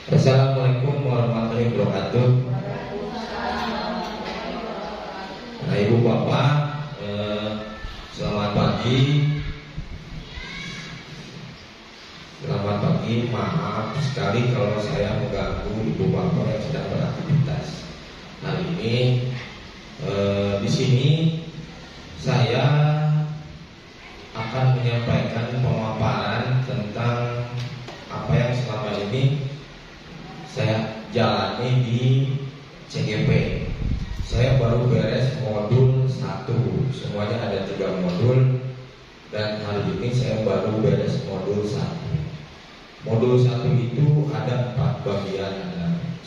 Assalamualaikum warahmatullahi wabarakatuh. Nah, Ibu Bapak, selamat pagi. Selamat pagi. Maaf sekali kalau saya mengganggu Ibu Bapak yang sedang beraktivitas. Hari ini di sini saya akan menyampaikan pemaparan tentang apa yang selama ini saya jalani di CGP. Saya baru beres modul 1. Semuanya ada 3 modul. Dan hari ini saya baru beres modul 1. Modul 1 itu ada 4 bagian, 1.1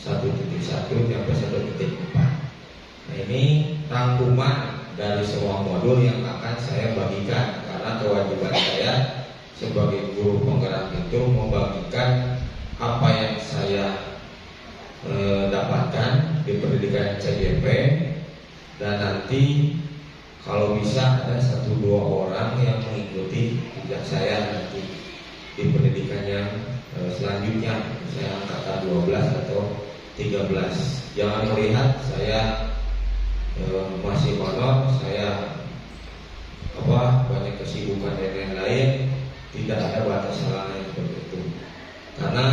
sampai 1.4. Nah, ini rangkuman dari semua modul yang akan saya bagikan, karena kewajiban saya sebagai guru penggerak itu membagikan apa yang saya dapatkan di pendidikan CGP. Dan nanti kalau bisa ada 1-2 orang yang mengikuti jejak saya nanti di pendidikan yang selanjutnya, saya angkatan 12 atau 13. Jangan melihat saya masih honor, saya banyak kesibukan dan lain-lain. Tidak ada batas halangan seperti itu. Karena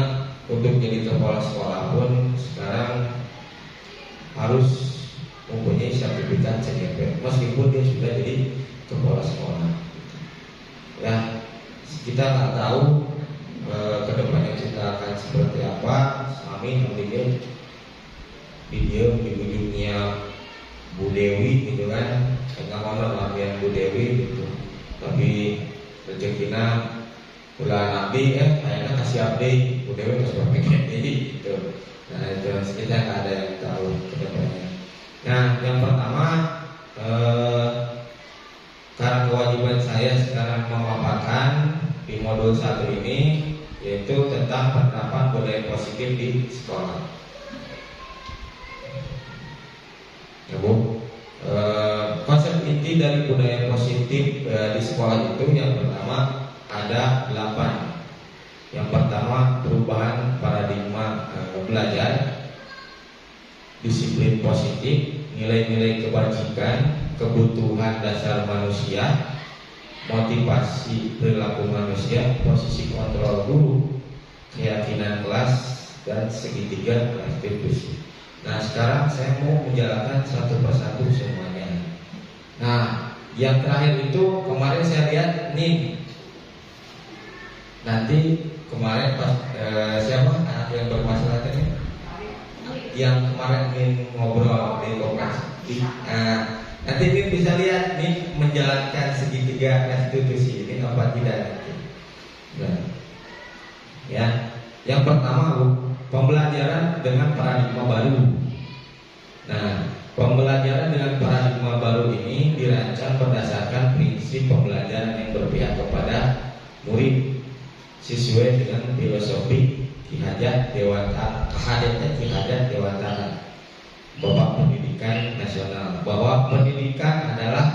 untuk jadi kepala sekolah pun sekarang harus mempunyai sertifikat CGP, meskipun dia sudah jadi kepala sekolah. Ya, kita nggak tahu kedepannya kita akan seperti apa. Kami memiliki video di ujungnya Bu Dewi gitu kan, tentang honor latihan Bu Dewi gitu. Tapi rezekinya bulan abdi kayaknya kasih abdi Bu Dewi harus berpikir gitu. Nah, itu kita nggak ada yang tahu kedepannya. Nah, yang pertama, karena kewajiban saya sekarang memaparkan di modul 1 ini, yaitu tentang penerapan budaya positif di sekolah. Ya, Bu. Konsep inti dari budaya positif di sekolah itu yang pertama ada 8. Yang pertama, perubahan paradigma belajar, disiplin positif, nilai-nilai kebajikan, kebutuhan dasar manusia, motivasi perilaku manusia, posisi kontrol guru, keyakinan kelas, dan segitiga restitusi. Nah, sekarang saya mau menjalankan satu persatu semuanya. Nah, yang terakhir itu kemarin saya lihat nih. Nanti kemarin pas siapa anak yang bermasalah ini? Yang kemarin ingin ngobrol di koperasi. Nanti ini bisa lihat nih menjalankan segitiga restitusi ini apa tidak nanti. Nah, ya, yang pertama Bu, pembelajaran dengan paradigma baru. Nah, pembelajaran dengan paradigma baru ini dirancang berdasarkan prinsip pembelajaran yang berpihak kepada murid sesuai dengan filosofi Ki Hajat Dewantara, Ki Hajat Dewantara, Bapak Pendidikan Nasional, bahwa pendidikan adalah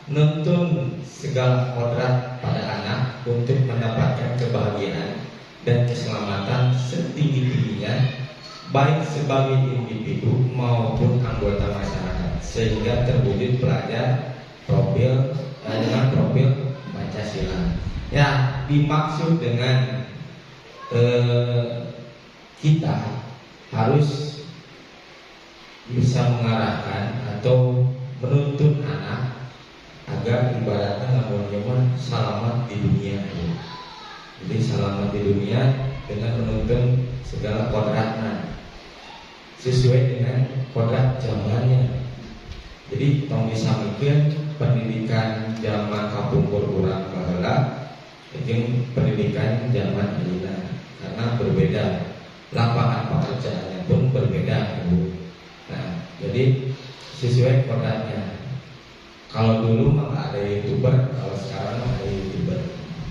menuntun segala kodrat pada anak untuk mendapatkan kebahagiaan dan keselamatan setinggi-tingginya, baik sebagai individu maupun anggota masyarakat, sehingga terwujud pelajar dengan profil Pancasila. Ya, dimaksud dengan kita harus bisa mengarahkan atau menuntun anak agar ibaratnya namanya selamat di dunia. Jadi selamat di dunia dengan menuntun segala kodratnya sesuai dengan kodrat zamannya. Jadi tong disamikan pendidikan zaman kapungkur urang baheula jeung pendidikan zaman ayeuna, karena berbeda, lapangan pekerjaannya pun berbeda, Bu. Nah, jadi sesuai kodratnya. Kalau dulu mah nggak ada YouTuber, kalau sekarang mah ada YouTuber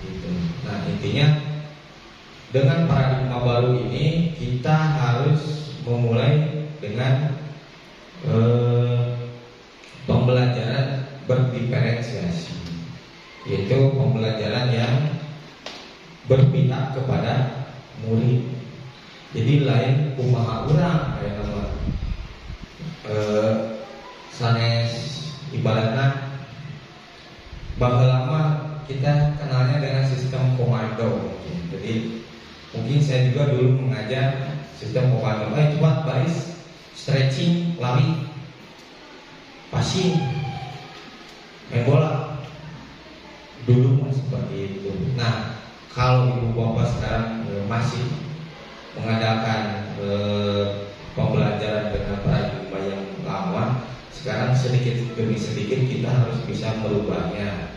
gitu. Nah, intinya dengan paradigma baru ini kita harus memulai dengan pembelajaran berdiferensiasi, yaitu pembelajaran yang berpihak kepada murid. Jadi lain kumaha urang aya nama sanes ibaratnya baheula lama kita kenalnya dengan sistem komando. Jadi mungkin saya juga dulu mengajar sistem komando. Coba baris, stretching, lari, passing, main bola. Dulu masih seperti itu. Nah, kalau ibu bapak sekarang masih mengadakan pembelajaran dengan paradigma yang lama, sekarang sedikit demi sedikit kita harus bisa merubahnya,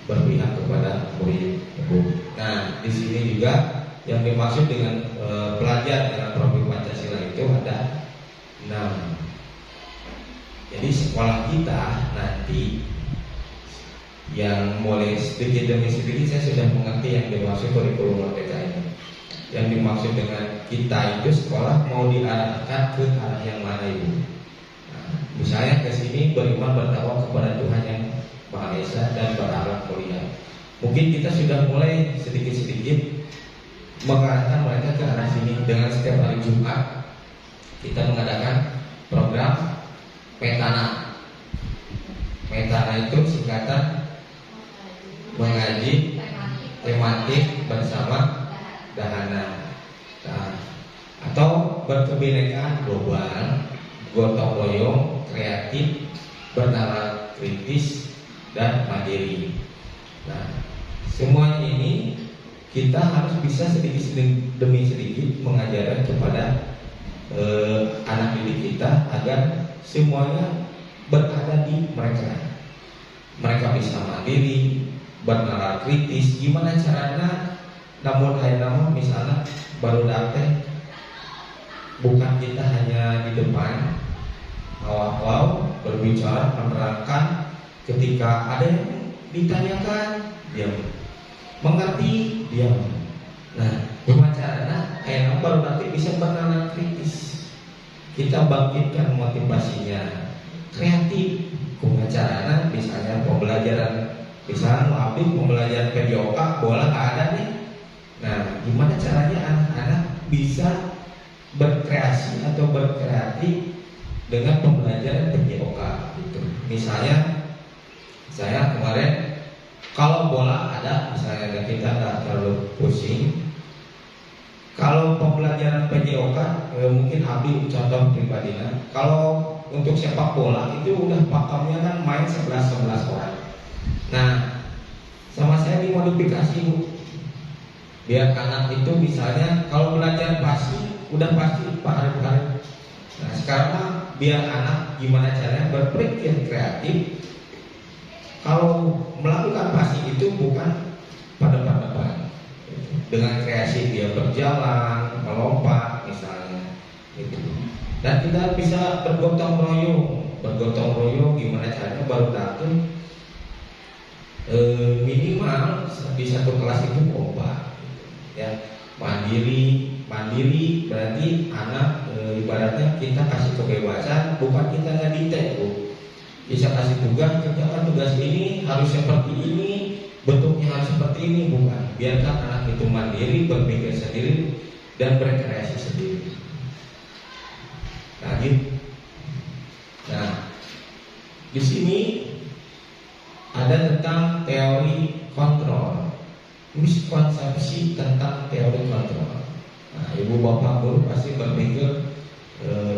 berpihak kepada murid. Nah, di sini juga yang dimaksud dengan pelajar dengan profil Pancasila itu ada 6. Jadi sekolah kita nanti yang mulai sedikit demi sedikit saya sudah mengerti yang dimaksud kurikulum merdeka ini. Yang dimaksud dengan kita itu sekolah mau diarahkan ke arah yang mana ibu? Nah, misalnya ke sini beriman bertakwa kepada Tuhan yang Maha Esa dan berakhlak mulia. Mungkin kita sudah mulai sedikit-sedikit mengarahkan mereka ke arah sini dengan setiap hari Jumat kita mengadakan program Metana. Metana itu singkatan mengaji tematik bersama dahana. Nah, atau berkebinekaan global, gotong royong, kreatif, bernalar kritis dan mandiri. Nah, semua ini kita harus bisa sedikit demi sedikit mengajarkan kepada anak didik kita agar semuanya berada di mereka. Mereka bisa mandiri, bernalar kritis. Gimana caranya? Namun nama misalnya baru datang, bukan kita hanya di depan awal berbicara menerangkan, ketika ada yang ditanyakan diam, mengerti diam. Nah, gimana caranya? Nama baru nanti bisa bernalar kritis. Kita bangkitkan motivasinya, kreatif. Gimana caranya? Misalnya pembelajaran, misalnya pembelajaran PJOK bola nggak ada nih. Nah, gimana caranya anak-anak bisa berkreasi atau berkreatif dengan pembelajaran PJOK gitu. Misalnya saya kemarin kalau bola ada, misalnya kita nggak terlalu pusing. Kalau pembelajaran PJOK mungkin Abi contoh pribadinya. Kalau untuk sepak bola itu udah pakemnya kan main 11 orang. Nah, sama saya dimodifikasi Bu. Biar anak itu misalnya kalau belajar pasti udah pasti Pak Arif. Nah, sekarang mah biar anak gimana caranya berpikir kreatif. Kalau melakukan passing itu bukan pada depan, dengan kreasi dia berjalan, melompat misalnya, gitu. Dan kita bisa bergotong royong gimana caranya baru datang minimal di satu kelas itu kompak, ya. Mandiri berarti anak ibaratnya kita kasih kebebasan, bukan kita ngedikte Bu. Bisa kasih tugas, kerjakan tugas ini harus seperti ini, bentuknya harus seperti ini, bukan. Biarkan anak itu mandiri, berpikir sendiri dan berkreasi sendiri. Nah, gitu. Nah, di sini ada tentang teori kontrol, miskonsepsi tentang teori kontrol. Nah, ibu bapak guru pasti berpikir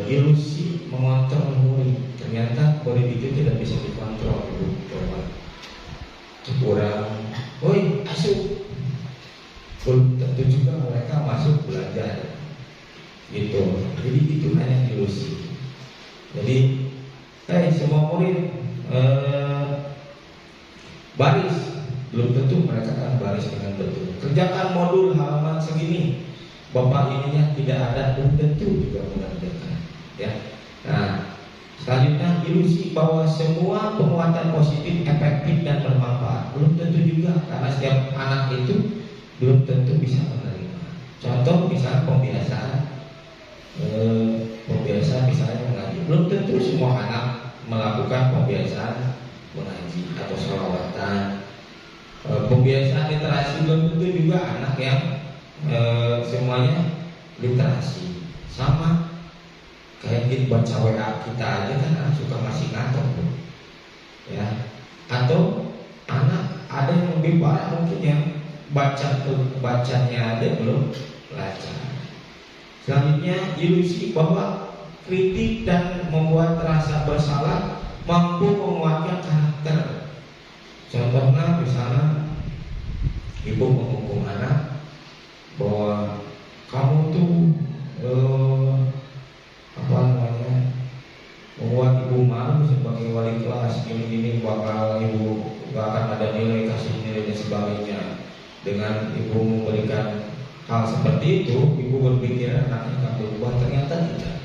ilusi mengontrol murid. Ternyata murid itu tidak bisa dikontrol, ibu bapak. Kurang, woi asuh. Belum tentu juga mereka masuk belajar, gitu. Jadi itu hanya ilusi. Jadi, semua murid baris, belum tentu mereka akan baris dengan betul. Kerjakan modul halaman segini, bapak ininya tidak ada, belum tentu juga mengerjakan. Ya. Nah, selanjutnya ilusi bahwa semua penguatan positif efektif dan bermanfaat, belum tentu juga, karena setiap anak itu belum tentu bisa menerima. Contoh misalnya pembiasaan misalnya mengaji, belum tentu semua anak melakukan pembiasaan mengaji atau sholawatan. Pembiasaan literasi belum tentu juga anak yang semuanya literasi. Sama kayak kita baca WA kita aja kan anak suka masih ngantuk tuh, ya. Atau anak ada yang lebih parah mungkin yang bacanya aja belum lancar. Selanjutnya ilusi bahwa kritik dan membuat rasa bersalah mampu menguatkan karakter. Contohnya misalnya ibu menghukum anak bahwa kamu tuh membuat ibu malu sebagai wali kelas, gini bakal ibu gak akan ada nilai, kasih nilai dan sebagainya. Dengan ibu memberikan hal seperti itu, ibu berpikir anaknya akan berubah, ternyata tidak.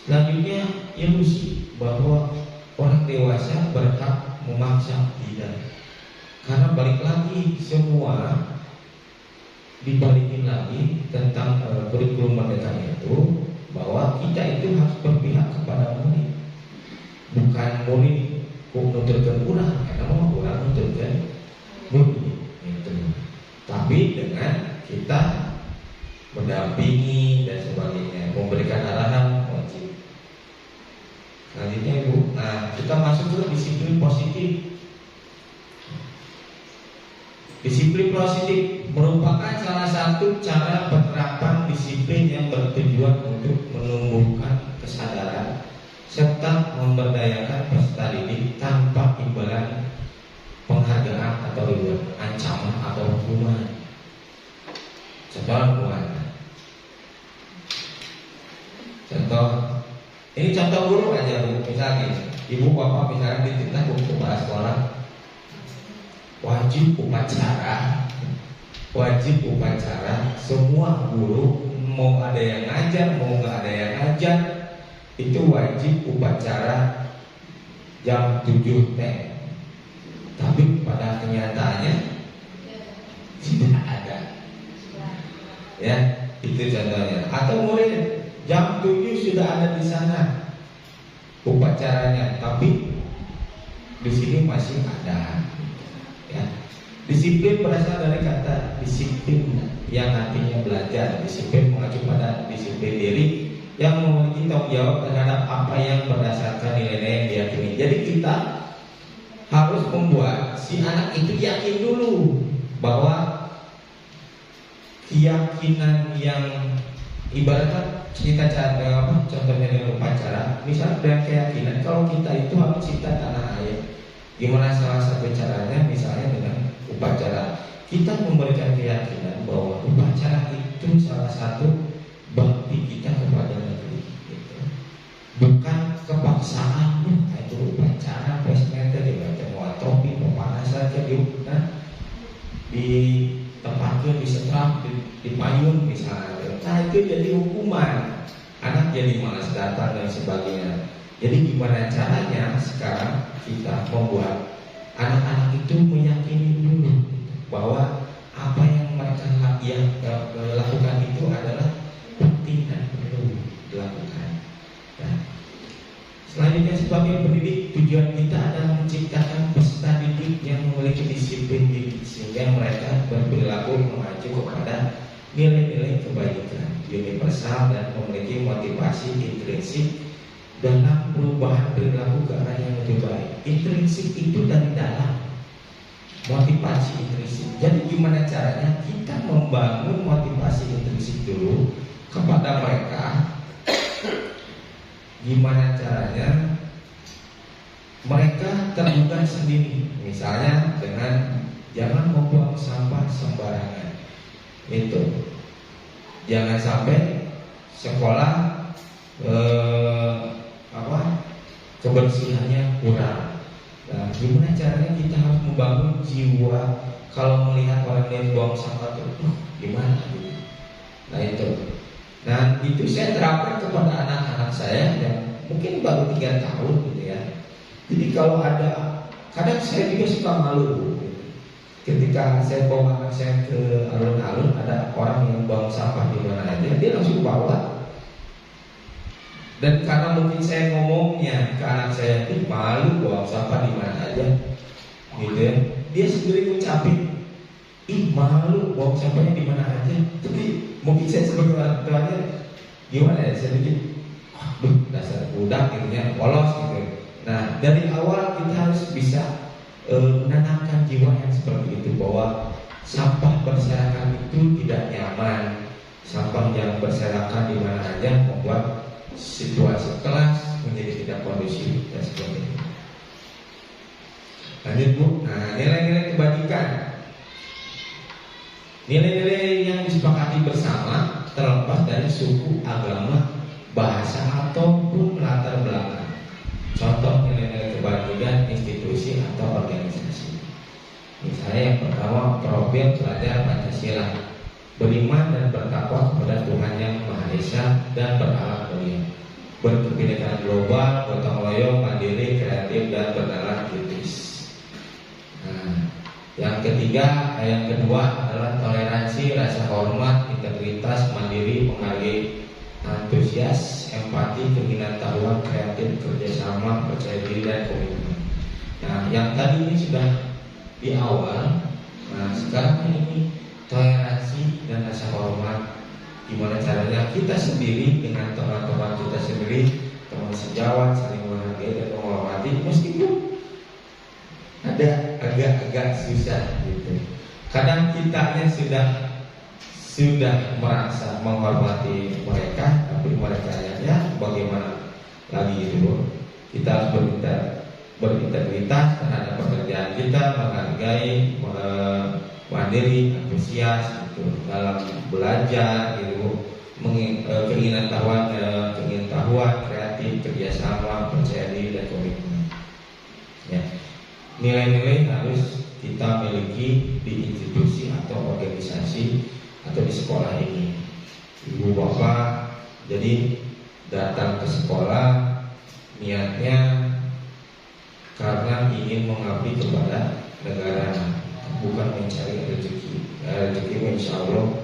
Selanjutnya ilusi bahwa orang dewasa berhak memaksa, tidak. Karena balik lagi semua dibalikin lagi tentang kurikulum merdeka itu, bahwa kita itu harus berpihak kepada murid, bukan murid nuturkeun urang, karena mau urang nuturkeun murid itu. Tapi dengan kita mendampingi dan sebagainya, memberikan arahan wajib. Selanjutnya Ibu, nah kita masuk ke disiplin positif. Disiplin positif merupakan salah satu cara penerapan disiplin yang bertujuan untuk menumbuhkan kesadaran serta memberdayakan peserta didik tanpa imbalan penghargaan atau reward, ancaman atau hukuman. Contoh, ini contoh guru aja Bu, misalnya ibu bapak misalnya dititah ke kepala sekolah, wajib upacara semua guru, mau ada yang ngajar mau nggak ada yang ngajar, itu wajib upacara jam 7 teh. Tapi pada kenyataannya tidak ada, ya itu contohnya. Atau murid jam 7 sudah ada di sana upacaranya, tapi di sini masih ada. Ya. Disiplin berasal dari kata disiplin yang artinya belajar. Disiplin mengacu pada disiplin diri yang memiliki tanggung jawab terhadap apa yang berdasarkan nilai-nilai yang diyakini. Jadi kita harus membuat si anak itu yakin dulu bahwa keyakinan yang ibaratnya kita cara contohnya dengan upacara, misalnya dengan keyakinan kalau kita itu harus cinta tanah air. Gimana salah satu caranya? Misalnya dengan upacara, kita memberikan keyakinan bahwa upacara itu salah satu bakti kita kepada negeri, gitu. Bukan kepaksaan. Itu upacara pesmeter dibaca mau topi pemanasan ke di tempatnya disetrap di payung misalnya. Nah itu jadi hukuman, anak jadi malas datang dan sebagainya. Jadi gimana caranya sekarang kita membuat anak-anak itu meyakini dulu bahwa apa yang mereka lakukan itu adalah penting dan perlu dilakukan. Ya. Selanjutnya sebagai pendidik, tujuan kita adalah menciptakan peserta didik yang memiliki disiplin diri sehingga mereka berperilaku mengacu kepada nilai-nilai kebaikan universal dan memiliki motivasi intrinsik dalam perubahan perilaku ke arah yang lebih baik. Intrinsik itu dari dalam, motivasi intrinsik. Jadi gimana caranya kita membangun motivasi intrinsik dulu kepada mereka? Gimana caranya mereka terbuka sendiri? Misalnya dengan jangan membuang sampah sembarangan. Itu jangan sampai sekolah kebersihannya kurang. Nah, gimana caranya kita harus membangun jiwa kalau melihat orang lain buang sampah itu, gimana gitu. Nah itu saya terapkan kepada anak-anak saya yang mungkin baru 3 tahun gitu ya. Jadi kalau ada, kadang saya juga suka malu gitu. Ketika saya bawa anak saya ke alun-alun, ada orang yang buang sampah di mana aja, dia langsung bawa. Dan karena mungkin saya ngomongnya ke anak saya itu malu buang sampah di mana aja, gitu ya. Dia sendiri ngucapin, ih malu buang sampahnya di mana aja. Tapi mungkin saya sebagai orang tuanya gimana ya, saya pikir aduh dasar budak gitu polos gitu. Nah dari awal kita harus bisa menanamkan jiwa yang seperti itu, bahwa sampah berserakan itu tidak nyaman. Sampah yang berserakan di mana aja membuat situasi kelas menjadi tidak kondusif dan sebagainya. Lanjut Bu. Nah, nilai-nilai kebajikan. Nilai-nilai yang disepakati bersama terlepas dari suku, agama, bahasa ataupun latar belakang. Contoh nilai-nilai kebajikan institusi atau organisasi. Misalnya yang pertama, profil pelajar Pancasila, beriman dan bertakwa kepada Tuhan Yang Maha Esa dan berakhlak mulia, berkebinekaan global, gotong royong, mandiri, kreatif dan bernalar kritis. Nah, yang kedua adalah toleransi, rasa hormat, integritas, mandiri, menghargai, antusias, empati, keingintahuan, kreatif, kerjasama, percaya diri dan komitmen. Nah, yang tadi ini sudah di awal. Nah, sekarang ini toleransi dan rasa hormat. Gimana caranya kita sendiri dengan teman-teman kita sendiri, teman sejawat, saling menghargai dan menghormati, meskipun ada agak-agak susah gitu. Kadang kitanya sudah merasa menghormati mereka, tapi mereka ya bagaimana lagi gitu. Kita harus berintegritas terhadap pekerjaan kita, menghargai, mandiri, antusias gitu, dalam belajar gitu, keingintahuan, kreatif, kerjasama, percaya diri dan komitmen. Ya. Nilai-nilai harus kita miliki di institusi atau organisasi atau di sekolah ini. Ibu bapak jadi datang ke sekolah niatnya karena ingin mengabdi kepada negara, bukan mencari rezeki. Rezeki insya Allah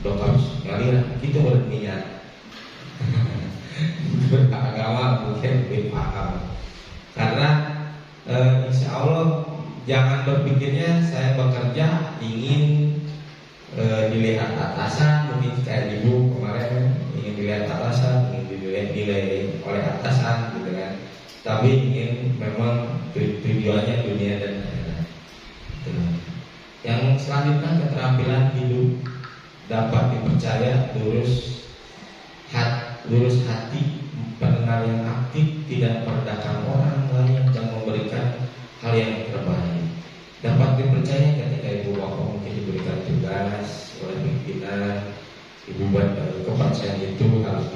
dok harus ngalir, kita berniat. Beragama mungkin lebih paham. Karena insya Allah jangan berpikirnya saya bekerja ingin dilihat atasan, mungkin kayak ibu kemarin ingin dilihat atasan, ingin dinilai oleh atasan gitu kan. Tapi ingin memang tujuannya dunia dan akhirat. Yang selanjutnya keterampilan hidup dapat dipercaya, lurus hati, pendengar yang aktif, tidak merendahkan orang lain dan memberikan hal yang terbaik. Dapat dipercaya ketika ibu bapak mungkin diberikan tugas oleh pimpinan, ibu bapak kepercayaan itu harus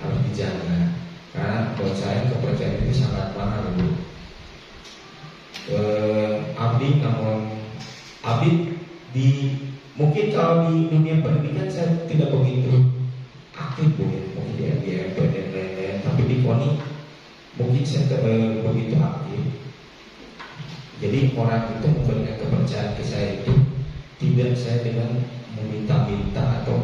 harus dijaga. Karena buat saya kepercayaan itu sangat mahal, Bu. Abdi mungkin kalau di dunia pendidikan saya tidak begitu aktif, mungkin di MDM dan lain-lain, tapi di KONI mungkin saya begitu aktif. Jadi orang itu memberikan kepercayaan ke saya itu tidak saya dengan meminta-minta atau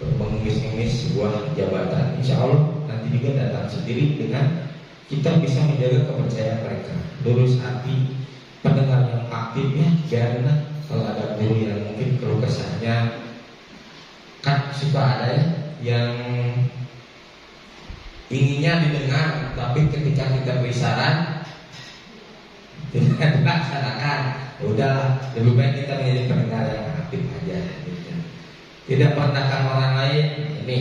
mengemis-ngemis sebuah jabatan. Insya Allah nanti juga datang sendiri dengan kita bisa menjaga kepercayaan mereka. Lurus hati, pendengar yang aktif ya, biarlah kalau ada guru yang mungkin keluh kesahnya, kan suka ada ya yang inginnya didengar, tapi ketika kita beri saran tidak dilaksanakan. Udahlah, lebih baik kita menjadi pendengar yang aktif aja gitu. Tidak merendahkan orang lain, ini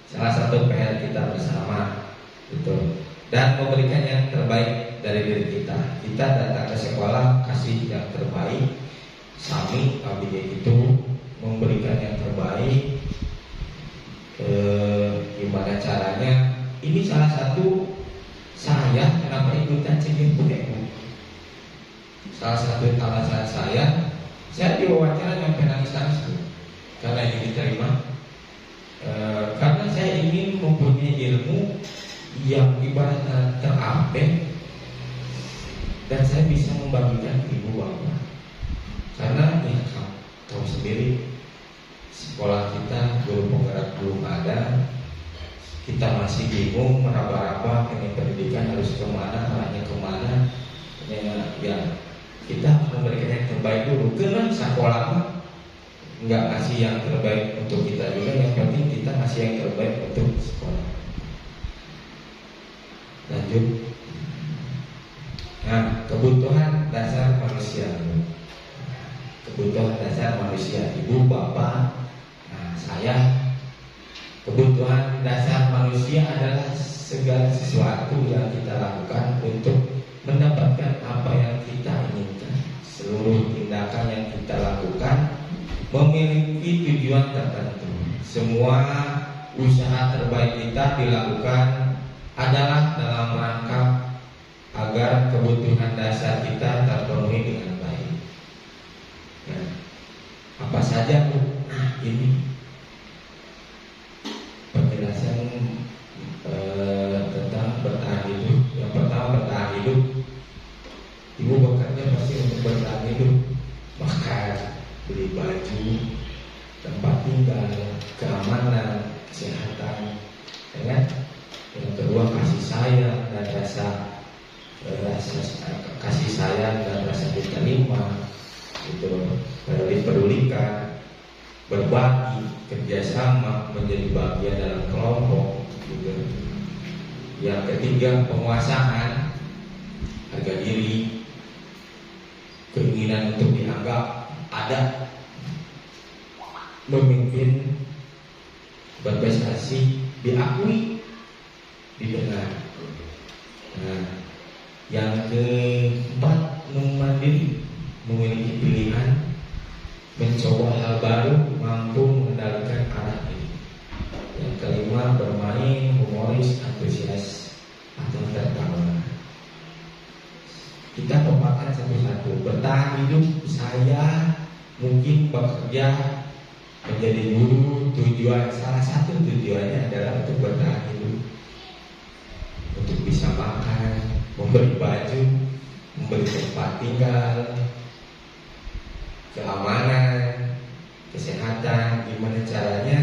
salah satu PR kita bersama gitu. Dan memberikan yang terbaik dari diri kita. Kita datang ke sekolah kasih yang terbaik. Sami abdi itu memberikan yang terbaik. Gimana caranya? Ini salah satu saya kenapa ikutan cengkeh budekku. Salah satu alasan saya diwawancara sampai nangis-nangis karena ini diterima. Karena saya ingin mempunyai ilmu yang ibaratnya terupdate dan saya bisa membagikan ke ibu bapak. Karena ya tahu sendiri sekolah kita guru penggerak belum ada, kita masih bingung meraba-raba ini pendidikan harus kemana, arahnya kemana. Ya kita memberikan yang terbaik dulu. Karena sekolah nggak ngasih yang terbaik untuk kita juga, yang penting kita ngasih yang terbaik untuk sekolah. Lanjut. Nah, kebutuhan dasar manusia. Kebutuhan dasar manusia, ibu, bapak, saya. Kebutuhan dasar manusia adalah segala sesuatu yang kita lakukan untuk mendapatkan apa yang kita inginkan. Seluruh tindakan yang kita lakukan memiliki tujuan tertentu. Semua usaha terbaik kita dilakukan adalah dalam rangka agar kebutuhan dasar kita terpenuhi dengan baik. Nah, apa saja Bu? Nah, ini penjelasan tentang bertahan hidup. Yang pertama, bertahan hidup. Ibu bekerja pasti untuk bertahan hidup, makan, beli baju, tempat tinggal, keamanan, kesehatan, ya kan? Yang kedua, kasih sayang dan rasa kasih sayang dan rasa diterima, itu dipedulikan, berbagi, kerjasama, menjadi bagian dalam kelompok, gitu. Yang ketiga, penguasaan, harga diri, keinginan untuk dianggap ada, memimpin, berprestasi, diakui, didengar. Nah, yang keempat, mandiri, memiliki pilihan, mencoba hal baru, mampu mengendalikan arah ini. Yang kelima, bermain, humoris, antusias, atau tertawa. Kita paparkan satu-satu. Bertahan hidup, saya mungkin bekerja menjadi guru. Tujuan, salah satu tujuannya adalah untuk bertahan hidup, untuk bisa makan, memberi baju, memberi tempat tinggal, keamanan, kesehatan. Gimana caranya?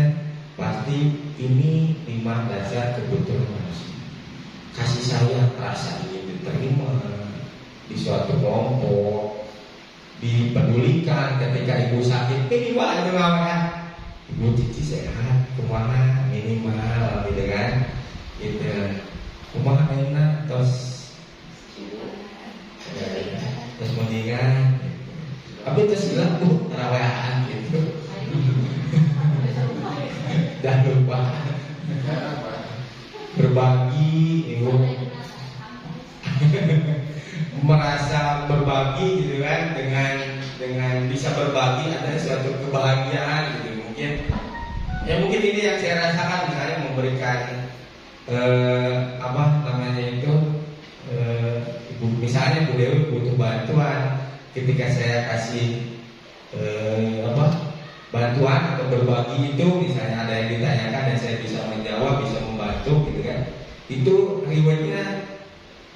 Pasti ini 5 dasar kebutuhan manusia. Kasih sayang, rasa ingin diterima di suatu kelompok, dipedulikan ketika ibu sakit, minimal ibu cici sehat, kumaha minimal, gitu kan? Gitu. Kumaha enak, terus mendingan. Tapi terus bilang terawehan gitu. Dan lupa berbagi, ibu merasa berbagi gitu kan, dengan bisa berbagi ada suatu kebahagiaan gitu. Mungkin ini yang saya rasakan, misalnya memberikan ibu, misalnya Bu Dewi butuh bantuan, ketika saya kasih bantuan atau berbagi itu, misalnya ada yang ditanyakan dan saya bisa menjawab, bisa membantu gitu kan, itu rewardnya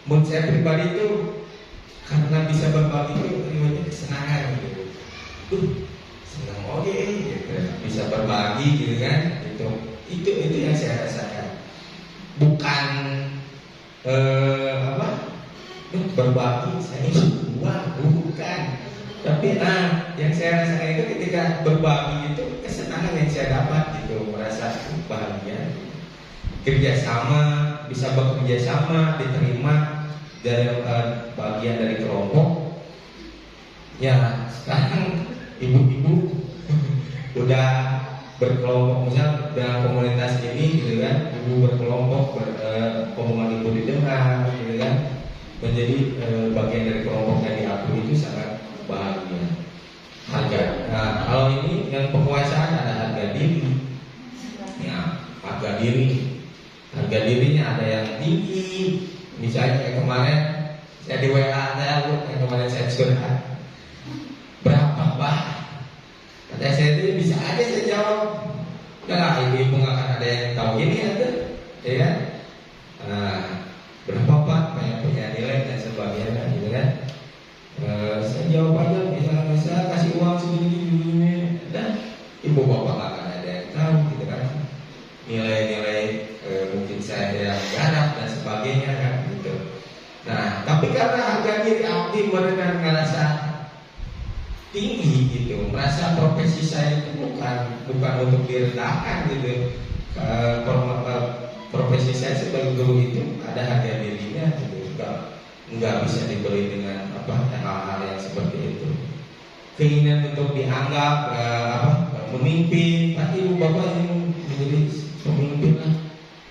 menurut saya pribadi itu, karena bisa berbagi itu rewardnya kesenangan gitu. Senang gitu, bisa berbagi gitu kan, itu yang saya rasakan. Bukan berbagi saya bukan. Tapi yang saya rasakan itu ketika berbagi itu kesenangan yang saya dapat gitu, merasa bahagia. Kerjasama, bisa bekerja sama, diterima dari bagian dari kelompok. Ya sekarang ibu-ibu udah berkelompok, misal dalam komunitas ini gitu kan, ibu berkelompok, omongan ibu didengar gitu kan, menjadi bagian dari kelompok yang diakui, itu sangat bahagia. Kalau ini yang penguasaan ada harga diri. Ya, harga dirinya ada yang tinggi. Misalnya kayak kemarin saya di WA saya, yang kemarin saya curhat, berapa Pak? Kata saya itu bisa aja saya jawab. Udah ibu nggak akan ada yang tahu ini ada, ya kan? Berapa Pak? Banyak punya nilai dan sebagainya, gitu kan? Saya jawab aja, misalnya kasih uang segini, dan ibu bapak nggak akan ada yang tahu, gitu kan? Nilai-nilai mungkin saya yang garap dan sebagainya kan, gitu. Nah, tapi karena harga diri abdi benar ngerasa tinggi gitu, merasa profesi saya itu bukan untuk direndahkan gitu. Profesi saya sebagai guru itu ada harga dirinya gitu, nggak bisa dibeli dengan hal-hal yang seperti itu. Keinginan untuk dianggap memimpin, ibu bapak ingin menjadi pemimpin lah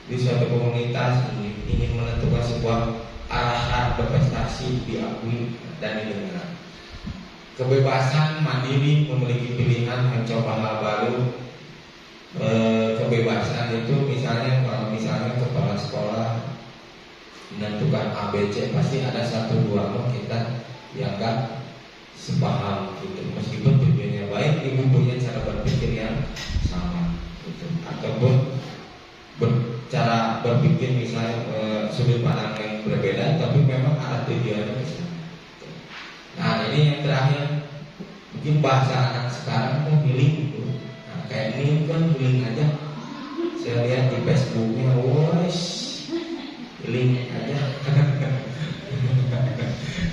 di suatu komunitas, ingin menentukan sebuah arahan berprestasi, diakui dan didengar. Kebebasan mandiri, memiliki pilihan, mencoba hal baru. Kebebasan itu kalau misalnya kepala sekolah menentukan ABC, pasti ada 1-2 kita yang enggak sepaham gitu. Meskipun tujuannya baik, ibu punya cara berpikir yang sama gitu. Ataupun cara berpikir misalnya sudut pandang yang berbeda, tapi memang ada tujuannya ke sana. Nah, ini yang terakhir, mungkin bahasa anak sekarang tuh healing gitu. Nah, kayak ini kan healing aja. Saya lihat di Facebooknya, healing aja.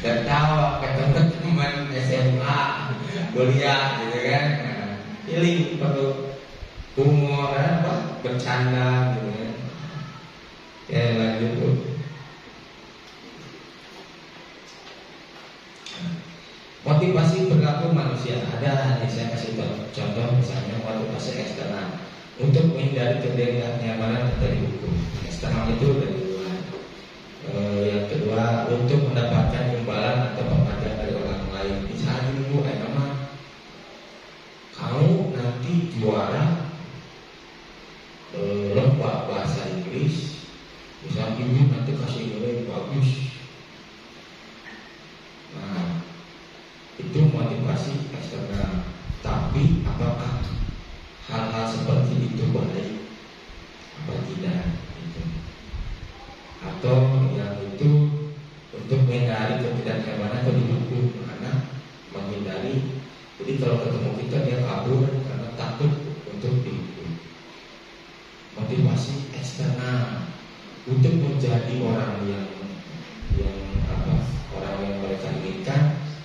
Dan tahu ketemu teman SMA, kuliah gitu kan. Nah, healing perlu humor, bercanda gitu kan. Ya lanjut tuh. Motivasi perilaku manusia ada. Saya kasih contoh misalnya motivasi eksternal untuk menghindari ketidaknyamanan dari hukum. Eksternal itu dari luar. Yang kedua untuk mendapatkan imbalan atau penghargaan dari orang lain. Misalnya dulu, kamu nanti juara lomba bahasa Inggris. Misalnya ibu nanti kasih nilai bagus. Nah, itu motivasi eksternal. Tapi apakah hal-hal seperti itu baik apa tidak gitu. Atau yang itu untuk menghindari ketidaknyamanan atau dihukum, karena menghindari. Jadi kalau ketemu kita dia kabur karena takut untuk dihukum. Motivasi eksternal untuk menjadi orang yang orang yang mereka inginkan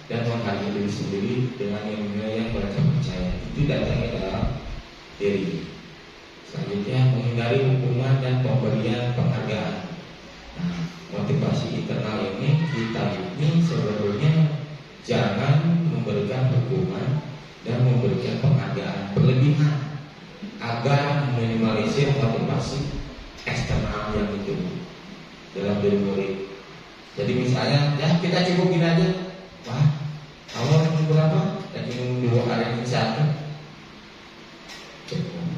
dan menghargai diri sendiri dengan nilai yang mereka percaya. Itu datangnya dalam diri. Selanjutnya menghindari hukuman dan pemberian penghargaan. Nah, motivasi internal ini sebenarnya jangan memberikan hukuman dan memberikan penghargaan berlebihan agar meminimalisir motivasi eksternal yang itu dalam diri murid. Jadi misalnya, ya kita cukupin aja. Wah, kamu ranking berapa? Ranking 2, ranking 1. Cukup.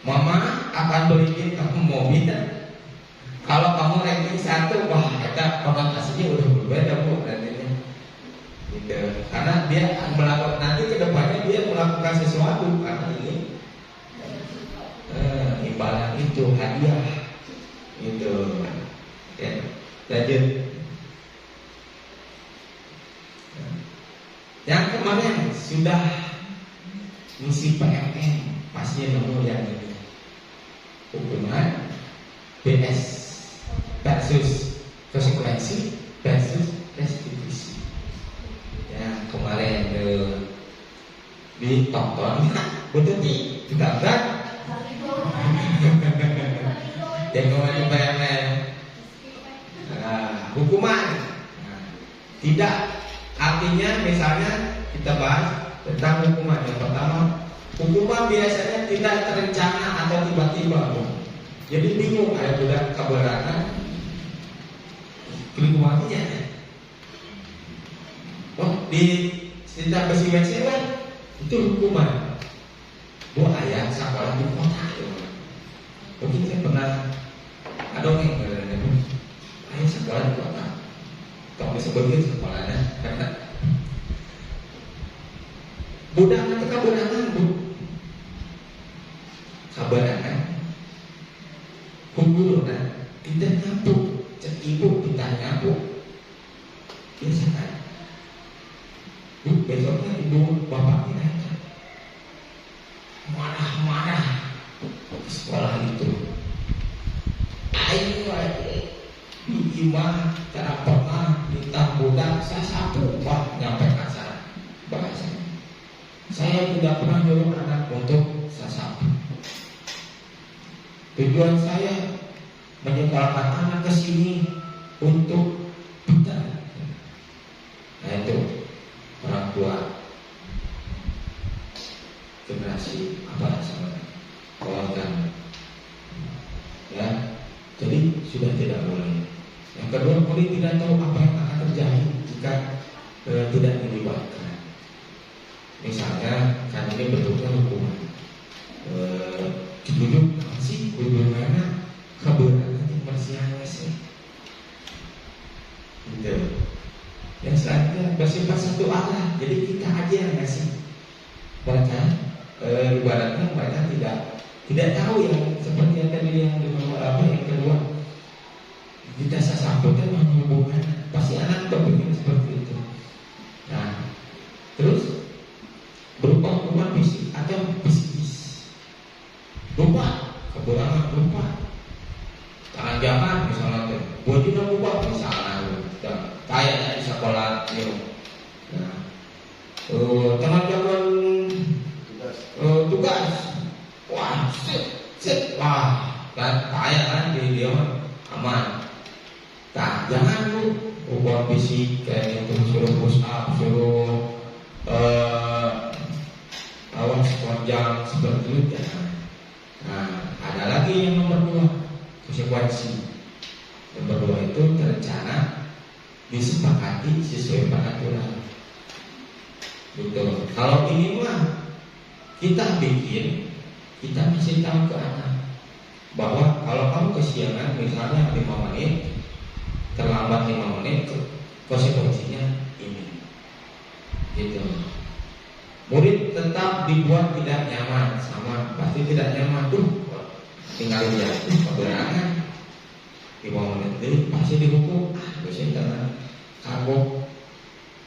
Mama akan beliin kamu mobil. Kalau kamu ranking 1, wah, kita konotasinya udah berbeda bu nantinya. Gitu. Karena dia melakukan nanti kedepannya dia melakukan sesuatu karena ini imbalan itu hadiah gitu. Ya, lanjut. Yang kemarin sudah misi PMN pasti nemu yang ini, hukuman BS versus konsekuensi versus restitusi. Ya kemarin ditonton betul tidak kan? Yang kemarin PMN hukuman tidak artinya misalnya kita bahas tentang hukuman. Yang pertama, hukuman biasanya tidak terencana atau tiba-tiba. Jadi bingung, ada budak keberatan hukumannya. Di cerita besi kan itu hukuman. Ayah sekolah di kota. Mungkin saya pernah ada yang ayah sekolah di kota. Kalau disebutkan sekolahnya karena budangan itu kabudangan bu, kabudangan, kuburan, tidak nyapu, cek ibu tidak nyapu, biasa kan? Bu besoknya ibu bapaknya datang, marah-marah ke sekolah itu, ayo imah tidak pernah minta budak saya sapu, wah nyampe kasar. Saya tidak pernah nyuruh anak untuk sasap. Tujuan saya menyekolahkan anak ke sini untuk pintar. Nah itu orang tua generasi apa namanya keluarga. Ya, jadi sudah tidak boleh. Yang kedua, murid tidak tahu apa yang akan terjadi jika tidak dilibatkan. Misalnya, kan ini bentuknya hukuman. Ditunjuk sih, bagaimana kebenaran persiapan sih. Gitu. Yang selanjutnya bersifat satu arah, jadi kita aja yang ngasih. Mereka ibaratnya mereka tidak tahu yang seperti yang tadi yang kedua. Kita sasampaikan menghubungkan, pasti anak berpikir seperti itu. Nah, terus berupa hukuman fisik atau psikis. Lupa, kekurangan lupa. Jangan misalnya buat kita lupa misalnya, kayak di sekolah itu. Nah, jangan tugas. Wah, wah, kayak kan dia aman. Nah, jangan lu ubah fisik kayak itu, suruh push up, suruh awas panjang seperti itu jangan. Nah, ada lagi yang nomor 2, konsekuensi. Nomor 2 itu terencana, disepakati sesuai peraturan. Betul. Kalau ini mah kita bikin, kita masih tahu ke anak bahwa kalau kamu kesiangan misalnya 5 menit, terlambat 5 menit, konsekuensinya ini. Gitu. Murid tetap dibuat tidak nyaman, sama pasti tidak nyaman tuh. Tinggal dia keberangan 5 menit ini pasti dihukum. Dosen karena kagok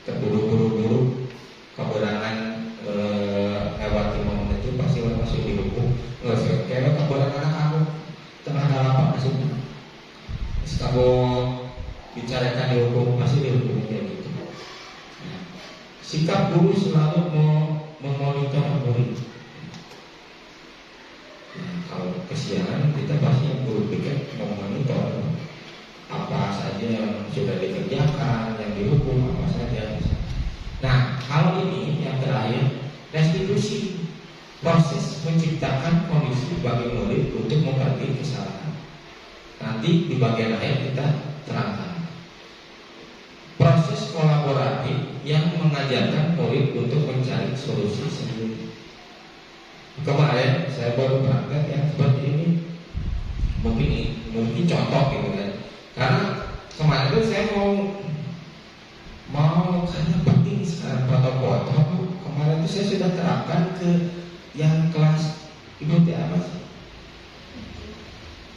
terburu-buru keberangan lewat 5 menit itu pasti masuk dihukum. Nggak sih, kayak keberangan kagok tengah dalapan masuk. Kagok bicarakan dihukum, pasti dihukum kayak gitu. Nah, sikap guru selalu memonitor murid. Nah, kalau kesiangan kita pasti yang guru pikir memonitor apa saja yang sudah dikerjakan, yang dihukum apa saja. Nah, hal ini yang terakhir, restitusi, proses menciptakan kondisi bagi murid untuk memperbaiki kesalahan. Nanti di bagian akhir kita terangkan. Proses kolaboratif yang mengajarkan murid untuk mencari solusi sendiri. Kemarin saya baru praktek yang seperti ini. Mungkin contoh gitu kan. Karena kemarin itu saya mau karena penting sekarang foto-foto. Kemarin itu saya sudah terapkan ke yang kelas ibu teh apa sih?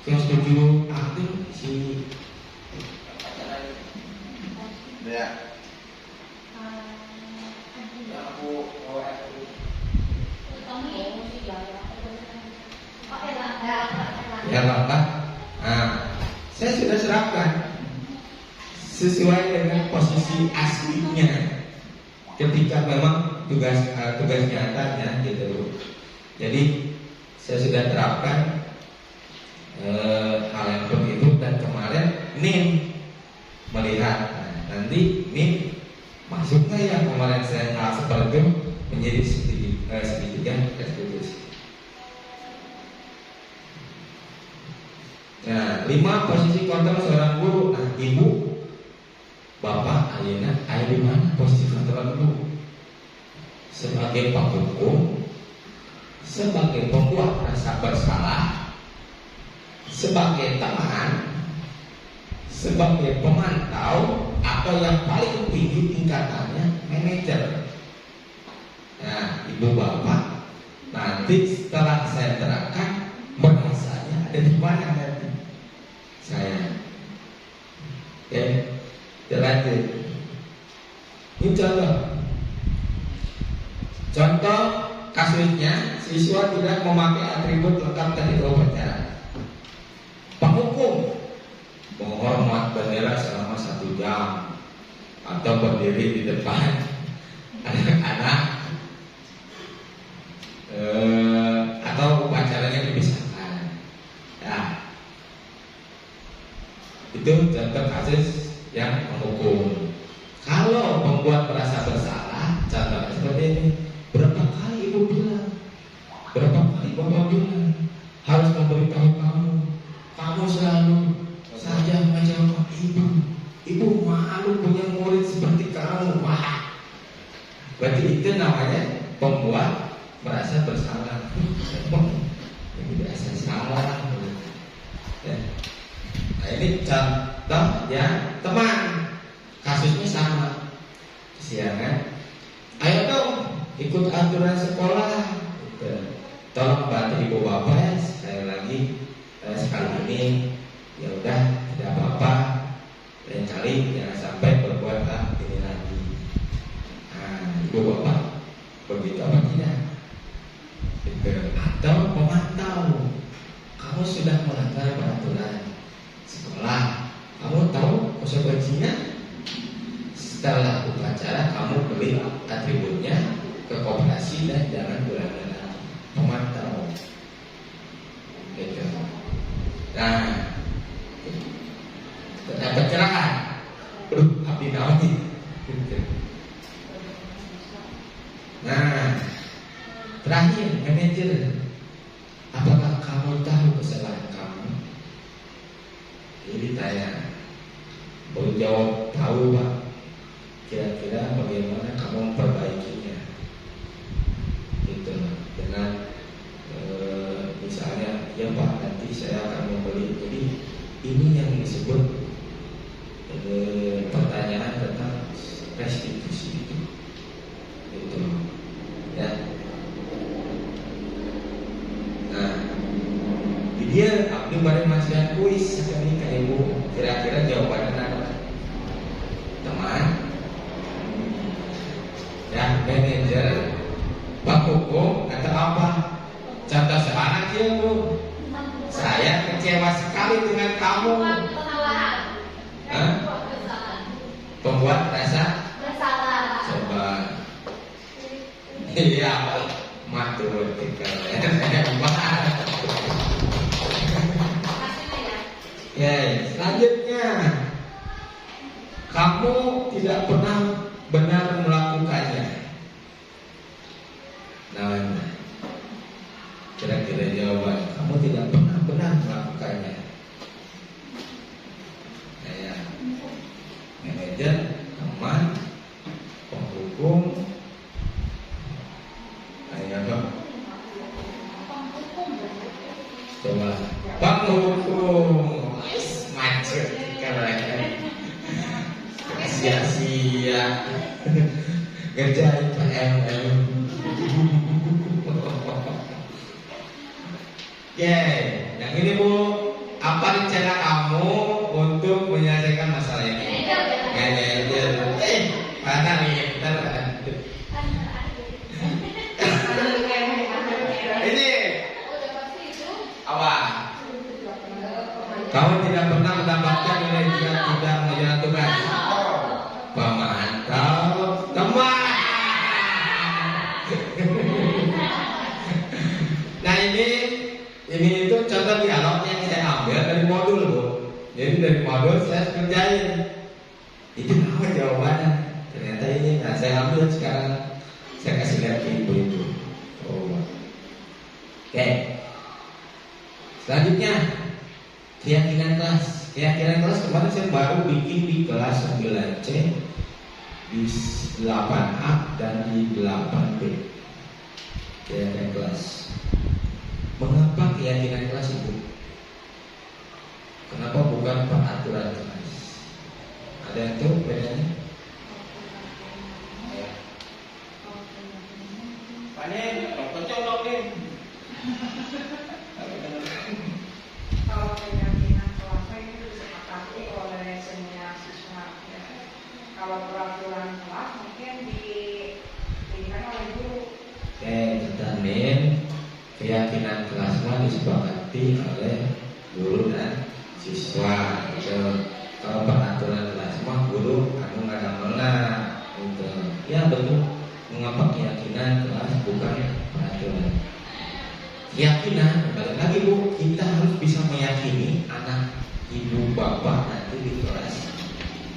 Kelas 7 akhir si ya. Ya Bapak. Nah, saya sudah serapkan sesuai dengan posisi aslinya ketika memang tugas nyatanya gitu. Jadi saya sudah terapkan hal yang seperti itu dan kemarin NIM melihat. Nanti ini masuknya ya kemarin saya hal seperti itu menjadi segitiga restitusi. Nah, 5 posisi kontrol seorang guru. Nah, ibu, bapak, ayah di mana posisi kontrol ibu? Sebagai penghukum, sebagai pembuat rasa bersalah, sebagai teman, sebagai pemantau, atau yang paling tinggi tingkatannya manajer. Nah, ibu bapak, nanti setelah saya terangkan bahasanya ada di mana nanti saya. Oke, lanjut. Ini contoh kasusnya, siswa tidak memakai atribut lengkap dari upacara. Penghukum menghormat bendera selama 1 jam atau berdiri di depan anak-anak Itu contoh kasus yang menghukum. Kalau pembuat merasa bersalah, contohnya seperti ini. Berapa kali ibu bilang, berapa kali bapak bilang, harus memberitahu kamu. Kamu selalu saja menjawab ibu. Ibu malu punya murid seperti kamu. Wah, berarti itu namanya pembuat merasa bersalah. Ini biasa salah. Ya. Nah, ini contoh ya teman, kasusnya sama. Kesiangan, ayo dong ikut aturan sekolah. Gitu. Tolong bantu ibu bapak ya. Sekali lagi sekali ini ya udah tidak apa-apa. Lain kali jangan sampai berbuat ini lagi. Nah, ibu bapak begitu apa tidak? Gitu. Atau memantau, kamu sudah melanggar peraturan sekolah. Kamu tahu konsekuensinya? Setelah upacara kamu beli atributnya ke koperasi dan jangan ulangi lagi. Memantau. Gitu. Nah, terdapat pencerahan. Abdi nawati. Gitu. Nah, terakhir manajer, apakah kamu tahu kesalahan kamu? Jadi tanya, baru jawab tahu pak. Kira-kira bagaimana kamu memperbaikinya? Gitu. Dengan misalnya, ya pak nanti saya akan membeli. Jadi ini yang disebut pertanyaan tentang restitusi itu. Gitu. Ya. Nah, dia abdi bareng masih kuis kami ke ibu. Kira-kira jawabannya apa? Teman, ya manajer, bak hukum atau apa? Contoh seanak ya bu. Saya kecewa sekali dengan kamu. Pembuat rasa bersalah. Coba. Iya, matur tinggal. Ya, selanjutnya kamu tidak pernah benar melakukannya. Nah, kira-kira jawaban kamu tidak pernah benar melakukannya. Nah, ya. Manajer, teman, penghukum, ayo dong. Coba penghukum. Macet keren. Sia-sia ngerjain PML. Yang ini bu, apa rencana kamu untuk menyelesaikan masalah ini? Manajer. Mana nih? Ini apa? Kamu tidak pernah mendapatkan nilai tidak menjalankan tugas. Pemantau teman. Nah ini itu contoh dialog yang saya ambil dari modul bu. Jadi dari modul saya kerjain. Itu apa jawabannya? Ternyata ini. Nah saya ambil sekarang. Saya kasih lihat ke ibu itu. Oh. Oke. Selanjutnya. Keyakinan kelas. Keyakinan kelas kemarin saya baru bikin di kelas 9C, di 8A dan di 8B. Keyakinan kelas. Mengapa keyakinan kelas itu? Kenapa bukan peraturan kelas? Ada yang tahu bedanya? Panen, kocok nih. Kalau keyakinan kelasnya itu disepakati oleh semua siswa ya. Kalau peraturan kelas mungkin diberikan oleh guru. Oke, vitamin keyakinan kelasnya disepakati oleh guru dan siswa. Kalau peraturan kelas mah guru anu ngadamel gitu. Ya betul. Mengapa keyakinan kelas bukan peraturan? Keyakinan, balik lagi bu, kita harus bisa meyakini anak ibu bapak nanti nanti di kelas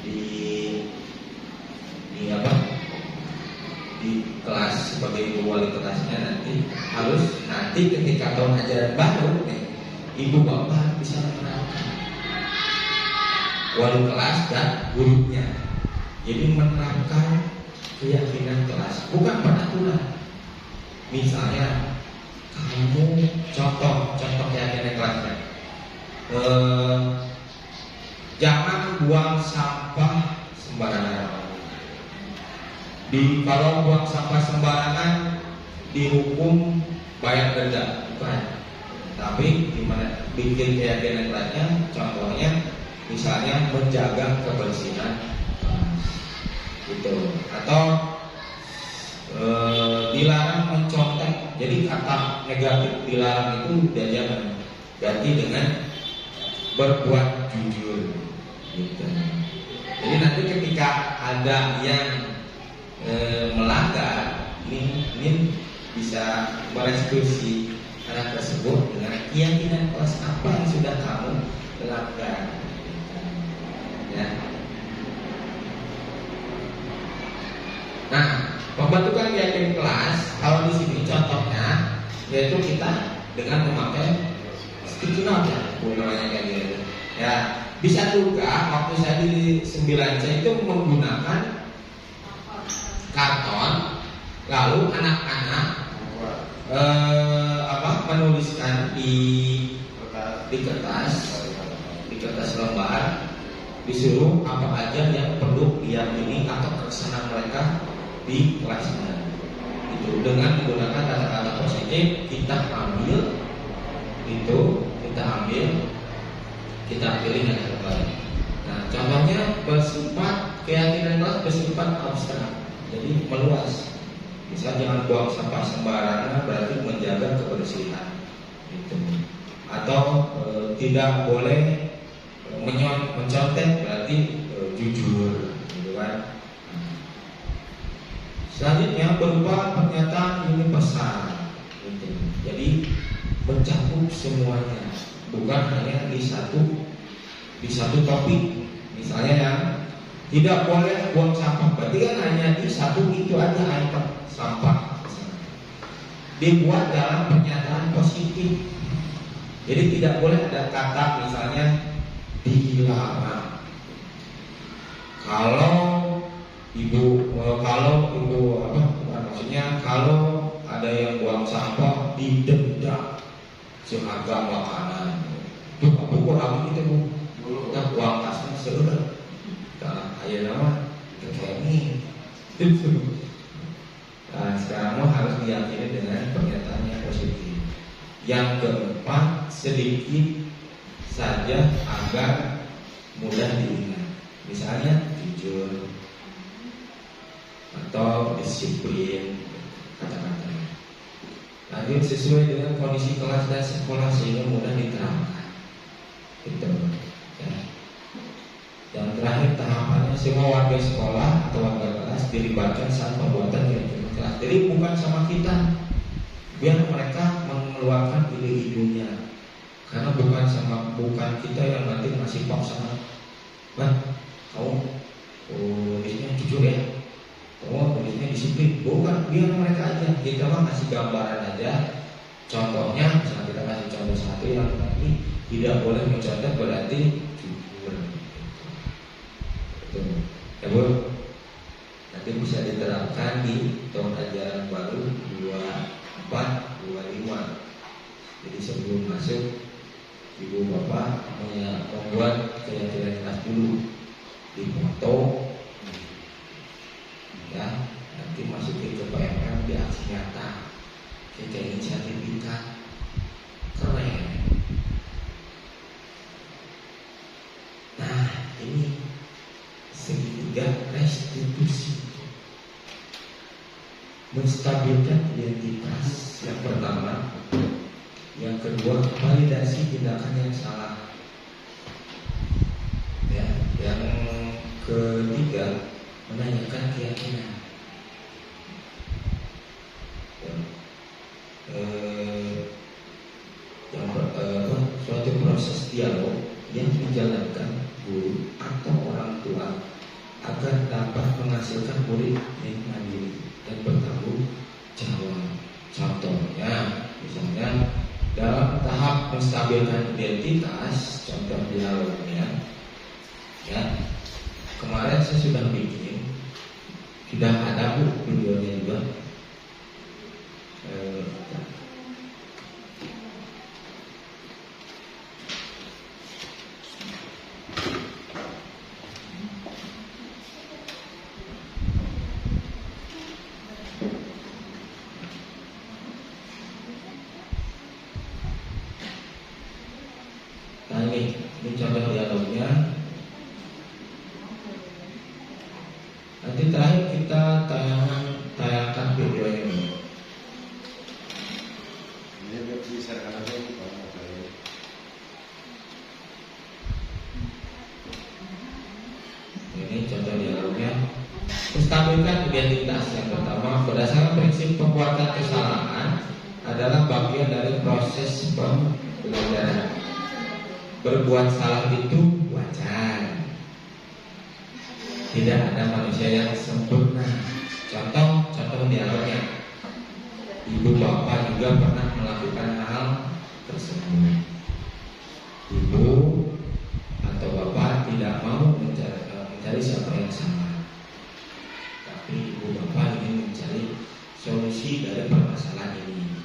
di di kelas sebagai ibu wali kelasnya nanti ketika tahun ajaran baru nih, ibu bapak bisa menerapkan wali kelas dan gurunya. Jadi menerapkan keyakinan kelas, bukan peraturan. Misalnya kamu contoh keyakinan kelasnya, jangan buang sampah sembarangan. Kalau buang sampah sembarangan dihukum bayar denda, bukan. Tapi gimana bikin keyakinan kelasnya? Contohnya misalnya menjaga kebersihan kelas, gitu. Atau dilarang mencontek. Jadi kata negatif dilarang itu udah jangan, ganti dengan berbuat jujur, gitu. Jadi nanti ketika ada yang melanggar, ini bisa merestitusi anak tersebut dengan keyakinan kelas apa yang sudah kamu langgar, ya. Nah, pembentukan keyakinan kelas kalau di sini contohnya yaitu kita dengan memakai sticky note, ya, namanya kayak gitu. Ya, bisa juga waktu saya di 9C itu menggunakan karton, lalu anak-anak menuliskan di kertas lembar, disuruh apa aja yang perlu diyakini atau keresahan mereka di kelasnya. Itu dengan menggunakan kata-kata positif kita ambil, kita pilih yang terbaik. Nah, contohnya keyakinan kelas bersifat abstrak. Jadi meluas. Misal jangan buang sampah sembarangan berarti menjaga kebersihan, gitu. Atau tidak boleh mencontek berarti jujur, gitu kan. Selanjutnya berupa pernyataan universal, gitu. Jadi mencakup semuanya, bukan hanya di satu topik. Misalnya yang tidak boleh buang sampah, berarti kan hanya di satu itu aja item sampah. Dibuat dalam pernyataan positif. Jadi tidak boleh ada kata misalnya dilarang. Kalau kalau ada yang buang sampah didenda seharga makanan. Itu pukul kami itu bu, kita buang tasnya sudah. Ayo nama kayak ini. Nah, sekarang harus diyakini dengan pernyataan yang positif. Yang keempat, sedikit saja agar mudah diingat. Misalnya jujur atau disiplin kata-katanya. Lanjut sesuai dengan kondisi kelas dan sekolah sehingga mudah diterapkan. Itu. Ya. Yang terakhir tahapannya semua warga sekolah atau warga kelas dilibatkan saat pembuatan keyakinan kelas. Jadi bukan sama kita, biar mereka mengeluarkan ide-idenya. Karena bukan kita yang nanti ngasih paksa. Bang, kamu tulisnya jujur ya, kamu tulisnya disiplin. Bukan, biar mereka aja. Kita mah kasih gambaran aja. Contohnya, misalnya kita kasih contoh satu yang ini tidak boleh mencontoh berarti jujur. Ya Bu, nanti bisa diterapkan di tahun ajaran baru 24-25. Jadi sebelum masuk, ibu bapak membuat keyakinan kelas dulu, dipoto, ya, nanti masukin ke PMM di aksi nyata, kayak inisiatif kita, keren. Nah, ini segitiga restitusi, menstabilkan identitas yang pertama. Yang kedua, validasi tindakan yang salah. Ya, yang ketiga, menanyakan keyakinan. Ya. Suatu proses dialog yang dijalankan guru menghasilkan murid yang mandiri dan bertanggung jawab. Contohnya, misalnya dalam tahap menstabilkan identitas, contoh dialognya, ya kemarin saya sudah bikin, sudah ada videonya juga. Nah ini contoh dialognya. Nanti terakhir kita tayangkan videonya ini. Ini contoh dialognya. Menstabilkan identitas yang pertama, berdasarkan prinsip pembuatan kesalahan adalah bagian dari proses pembelajaran. Berbuat salah itu wajar. Tidak ada manusia yang sempurna. Contoh dialognya. Ibu bapak juga pernah melakukan hal tersebut. Ibu atau bapak tidak mau mencari siapa yang salah, tapi ibu bapak ingin mencari solusi dari permasalahan ini.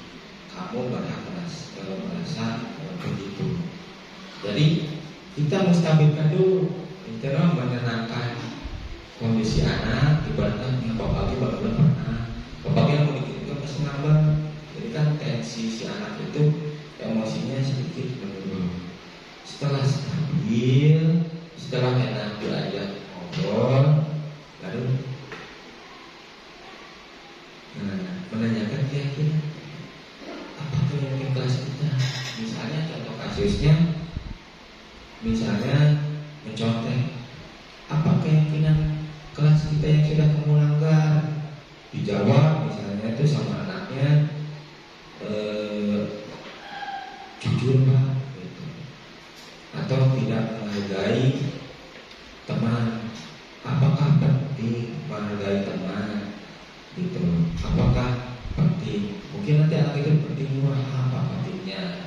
Kamu berhak merasa begitu. Jadi kita menstabilkan dulu, internal menenangkan kondisi anak. Ibaratnya yang bapak lagi baru pernah, bapak yang mau itu pasti nambah. Jadi kan tensi si anak itu emosinya sedikit menurun. Setelah stabil, setelah enak diajak ngobrol, lalu menanyakan kira-kira apa keyakinan kelas kita. Misalnya contoh kasusnya, misalnya mencontek, apa keyakinan kelas kita yang sudah kamu langgar? Dijawab misalnya itu sama anaknya, jujur pak, gitu. Atau tidak menghargai teman. Apakah penting menghargai teman? Gitu. Apakah penting? Mungkin nanti anak itu penting, wah apa pentingnya?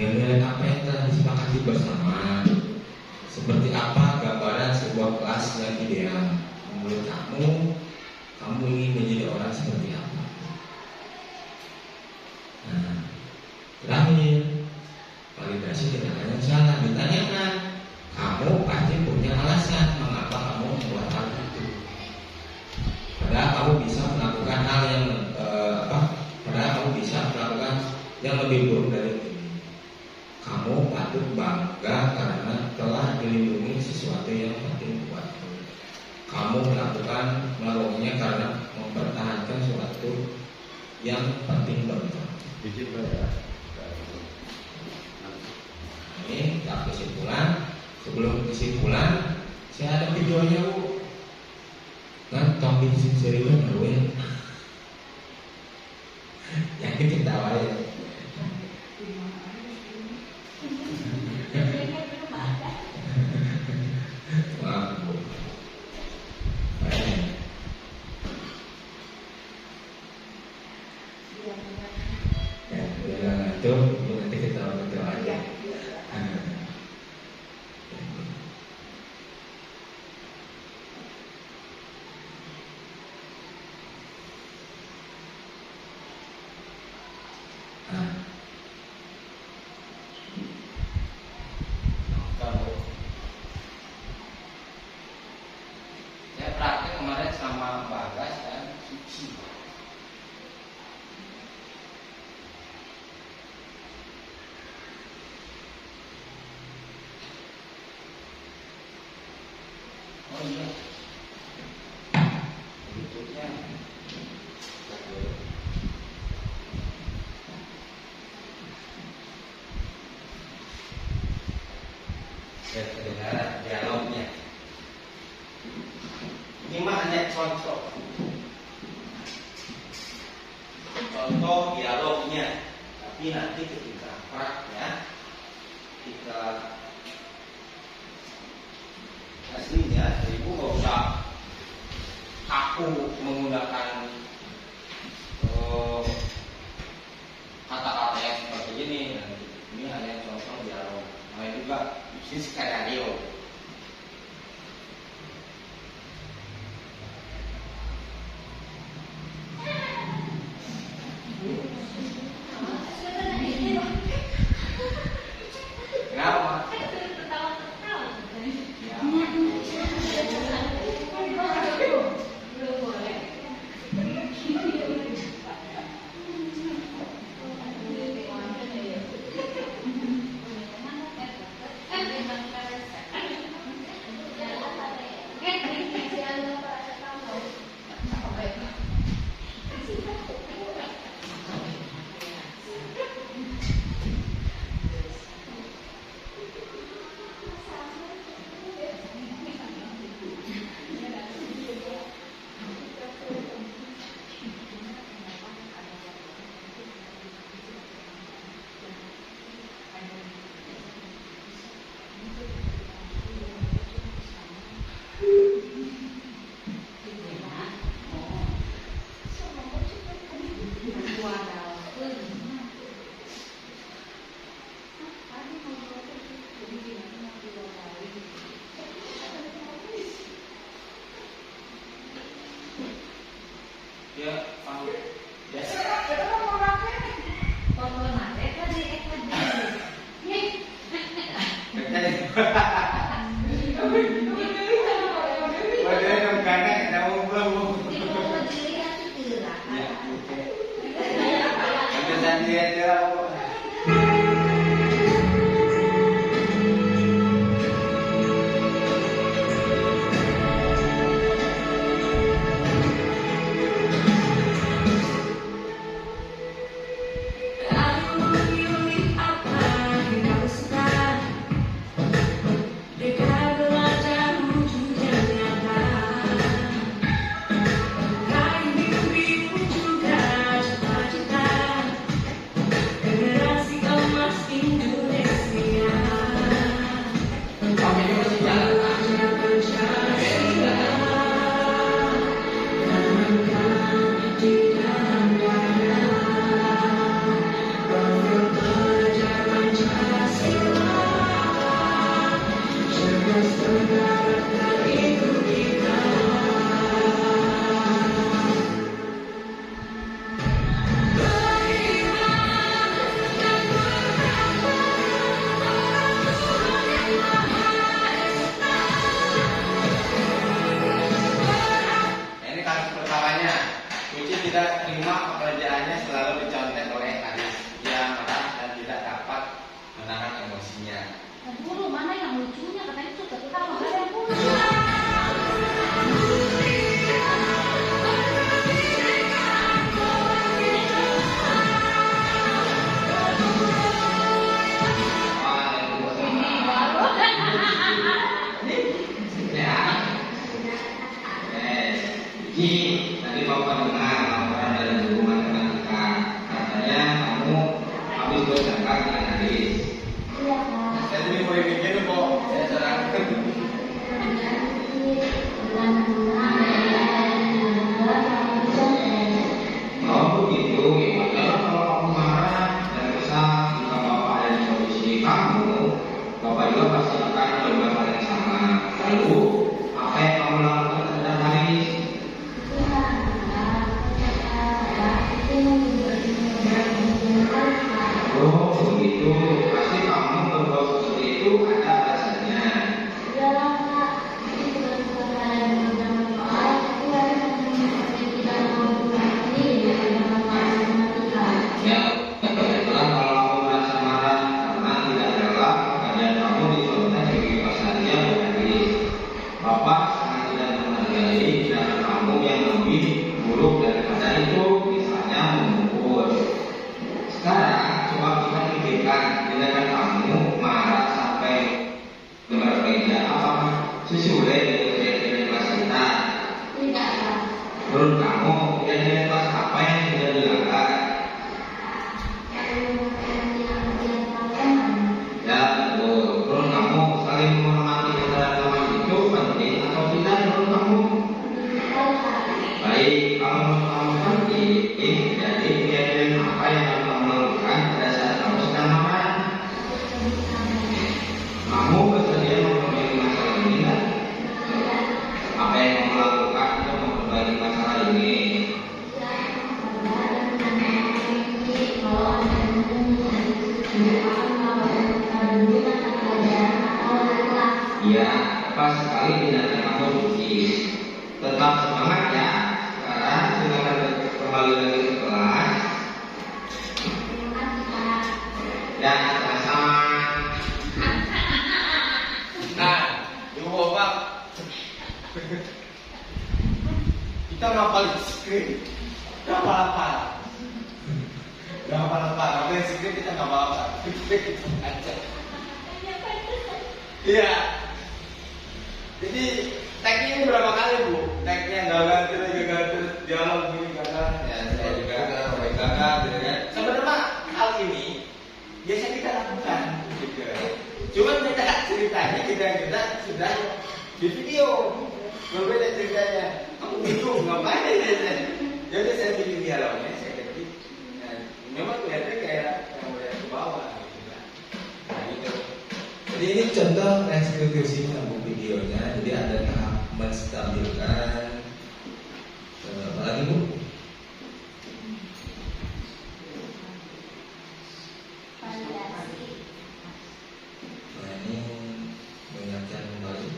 Nilai apa yang telah disepakati bersama? Seperti apa gambaran sebuah kelas yang ideal? Menurut kamu ingin menjadi orang seperti apa? Nah, terakhir, validasi tidak hanya salah. Ditanyakan, kamu pasti punya alasan mengapa kamu membuat hal itu. Padahal kamu bisa melakukan hal yang padahal kamu bisa melakukan yang lebih buruk dari itu. Kamu patut bangga karena telah dilindungi sesuatu yang penting buatmu. Kamu melakukannya karena mempertahankan sesuatu yang penting bagimu. Ini kesimpulan. Sebelum kesimpulan, saya ada videonya bu. Kan tong diserikan dulu ya. Yang kita awalnya. Itu nanti kita berdoa aja. Saya praktek kemarin sama Bagas dan Suci. Oh iya. Berikutnya saya kedengaran dialognya. Ini mah hanya contoh dialognya, tapi nanti ketika prakteknya, ketika aslinya ibu mau juga bisnis skenario. Kenapa? Tidak terima pekerjaannya selalu dicontek oleh Aris. Dia marah dan tidak dapat menahan emosinya. Dulu mana yang lucunya katanya suka kita mau ada yang punya. Tadi Bapak dengar laporan dari hubungan matematika, katanya kamu habis berjangka dengan Aris. Iya Kak. Saya jadi boleh bikin kok. Saya serangkan. Oh begitu, ya kalau kamu marah dan kesal jika Bapak ada di posisi kamu, Bapak juga pasti akan melakukan hal yang sama. Lalu apa yang kamu lakukan terhadap Aris? Oh begitu, pasti kamu berbuat seperti itu ada alasannya. Kamu bersedia memperbaiki masalah ini nggak? Apa yang kamu lakukan untuk memperbaiki masalah ini? Iya, pas sekali tidak kamu suci. Tetap semangat ya. Sekarang silakan kembali lagi ke kelas. Ya, sama-sama. Nah, Ibu Bapak, kita ngapalin skrip, nggak apa-apa. Ngapalin skrip kita nggak apa-apa. Aja. Iya. Jadi tagnya ini berapa kali Bu? Tagnya gagal terus dialog gini gagal. Ya saya juga gagal gitu kan. Sebenarnya hal ini biasa kita lakukan gitu. Cuman beda ceritanya kita sudah di video. Berbeda ceritanya. Kamu bingung ngapain ya? Jadi saya bikin dialognya, saya ketik. Nah, memang kelihatan kayak yang udah ke bawah gitu kan. Nah gitu. Jadi ini contoh eksekusinya bu videonya. Jadi ada tahap menstabilkan. Apa lagi bu? Nah ini mengingatkan kembali.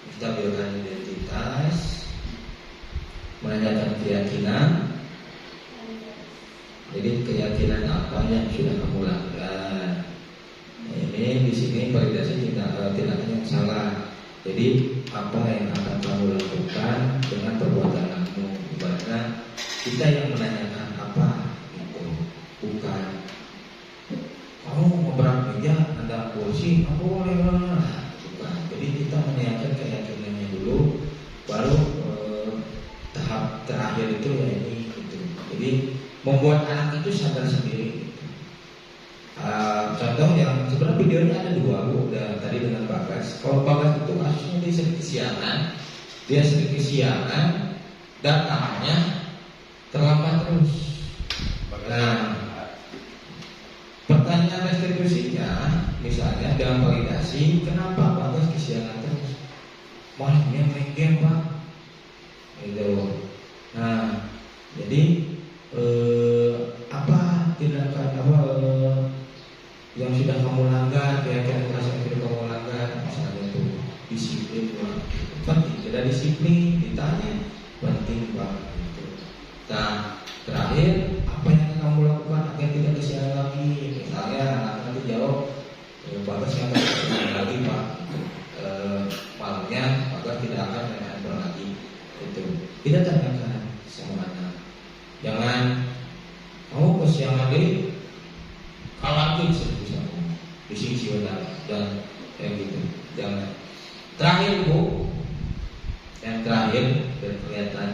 Menstabilkan identitas. Menanyakan keyakinan. Jadi keyakinan apa yang sudah kamu lakukan? Nah, ini di sini validasi tindakan yang salah. Jadi apa yang akan kamu lakukan dengan perbuatan kamu? Ibaratnya kita yang menanyakan apa itu, bukan kamu ngobrol meja ada kursi, aku boleh lah. Bukan. Jadi kita menanyakan keyakinannya dulu, baru tahap terakhir itu ya ini gitu. Jadi membuat anak itu sadar sendiri. Contoh yang sebenarnya videonya ada dua bu. Tadi dengan Bagas. Kalau Bagas itu kasusnya dia sering kesiangan, datangnya terlambat terus. Nah, pertanyaan restitusinya, misalnya dalam validasi, kenapa Bagas kesiangan terus? Malamnya main game pak. Itu. Nah, jadi apa tindakan yang sudah kamu langgar, keyakinan yang sudah kamu langgar, misalnya itu disiplin, penting. Tidak disiplin, ditanya penting banget. Gitu. Nah, terakhir apa yang kamu lakukan agar tidak kesiangan lagi? Misalnya anak nanti jawab, Bagas yang akan kesiangan lagi pak. Malamnya Bagas tidak akan main lagi. Itu kita tanyakan semuanya. Jangan kamu kesiangan deh, kalahin sebisa-bisa bising dan kayak gitu. Jangan. Terakhir bu, yang terakhir dan kelihatan.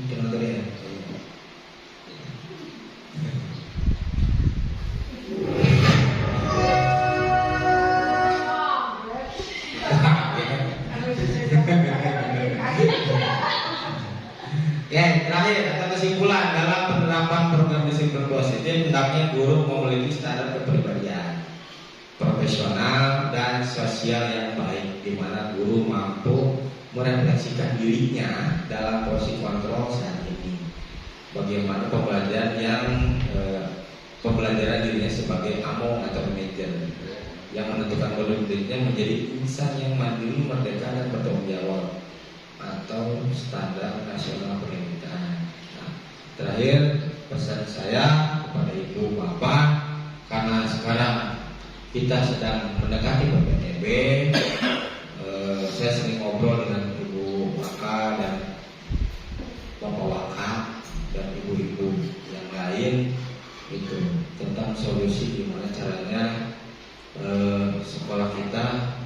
Jangan tadi ya. Ya, terakhir atau kesimpulan dalam penerapan program disiplin positif, hendaknya guru memiliki standar kepribadian profesional dan sosial yang baik, di mana guru mampu merefleksikan dirinya dalam posisi kontrol saat ini. Bagaimana pembelajaran dirinya sebagai among atau manajer yang menentukan modul dirinya menjadi insan yang mandiri, merdeka dan bertanggung jawab atau standar nasional pendidikan. Nah, terakhir pesan saya kepada ibu bapak, karena sekarang kita sedang mendekati PPDB, saya sering ngobrol dengan ibu Waka dan bapak Waka dan ibu-ibu yang lain itu tentang solusi gimana caranya sekolah kita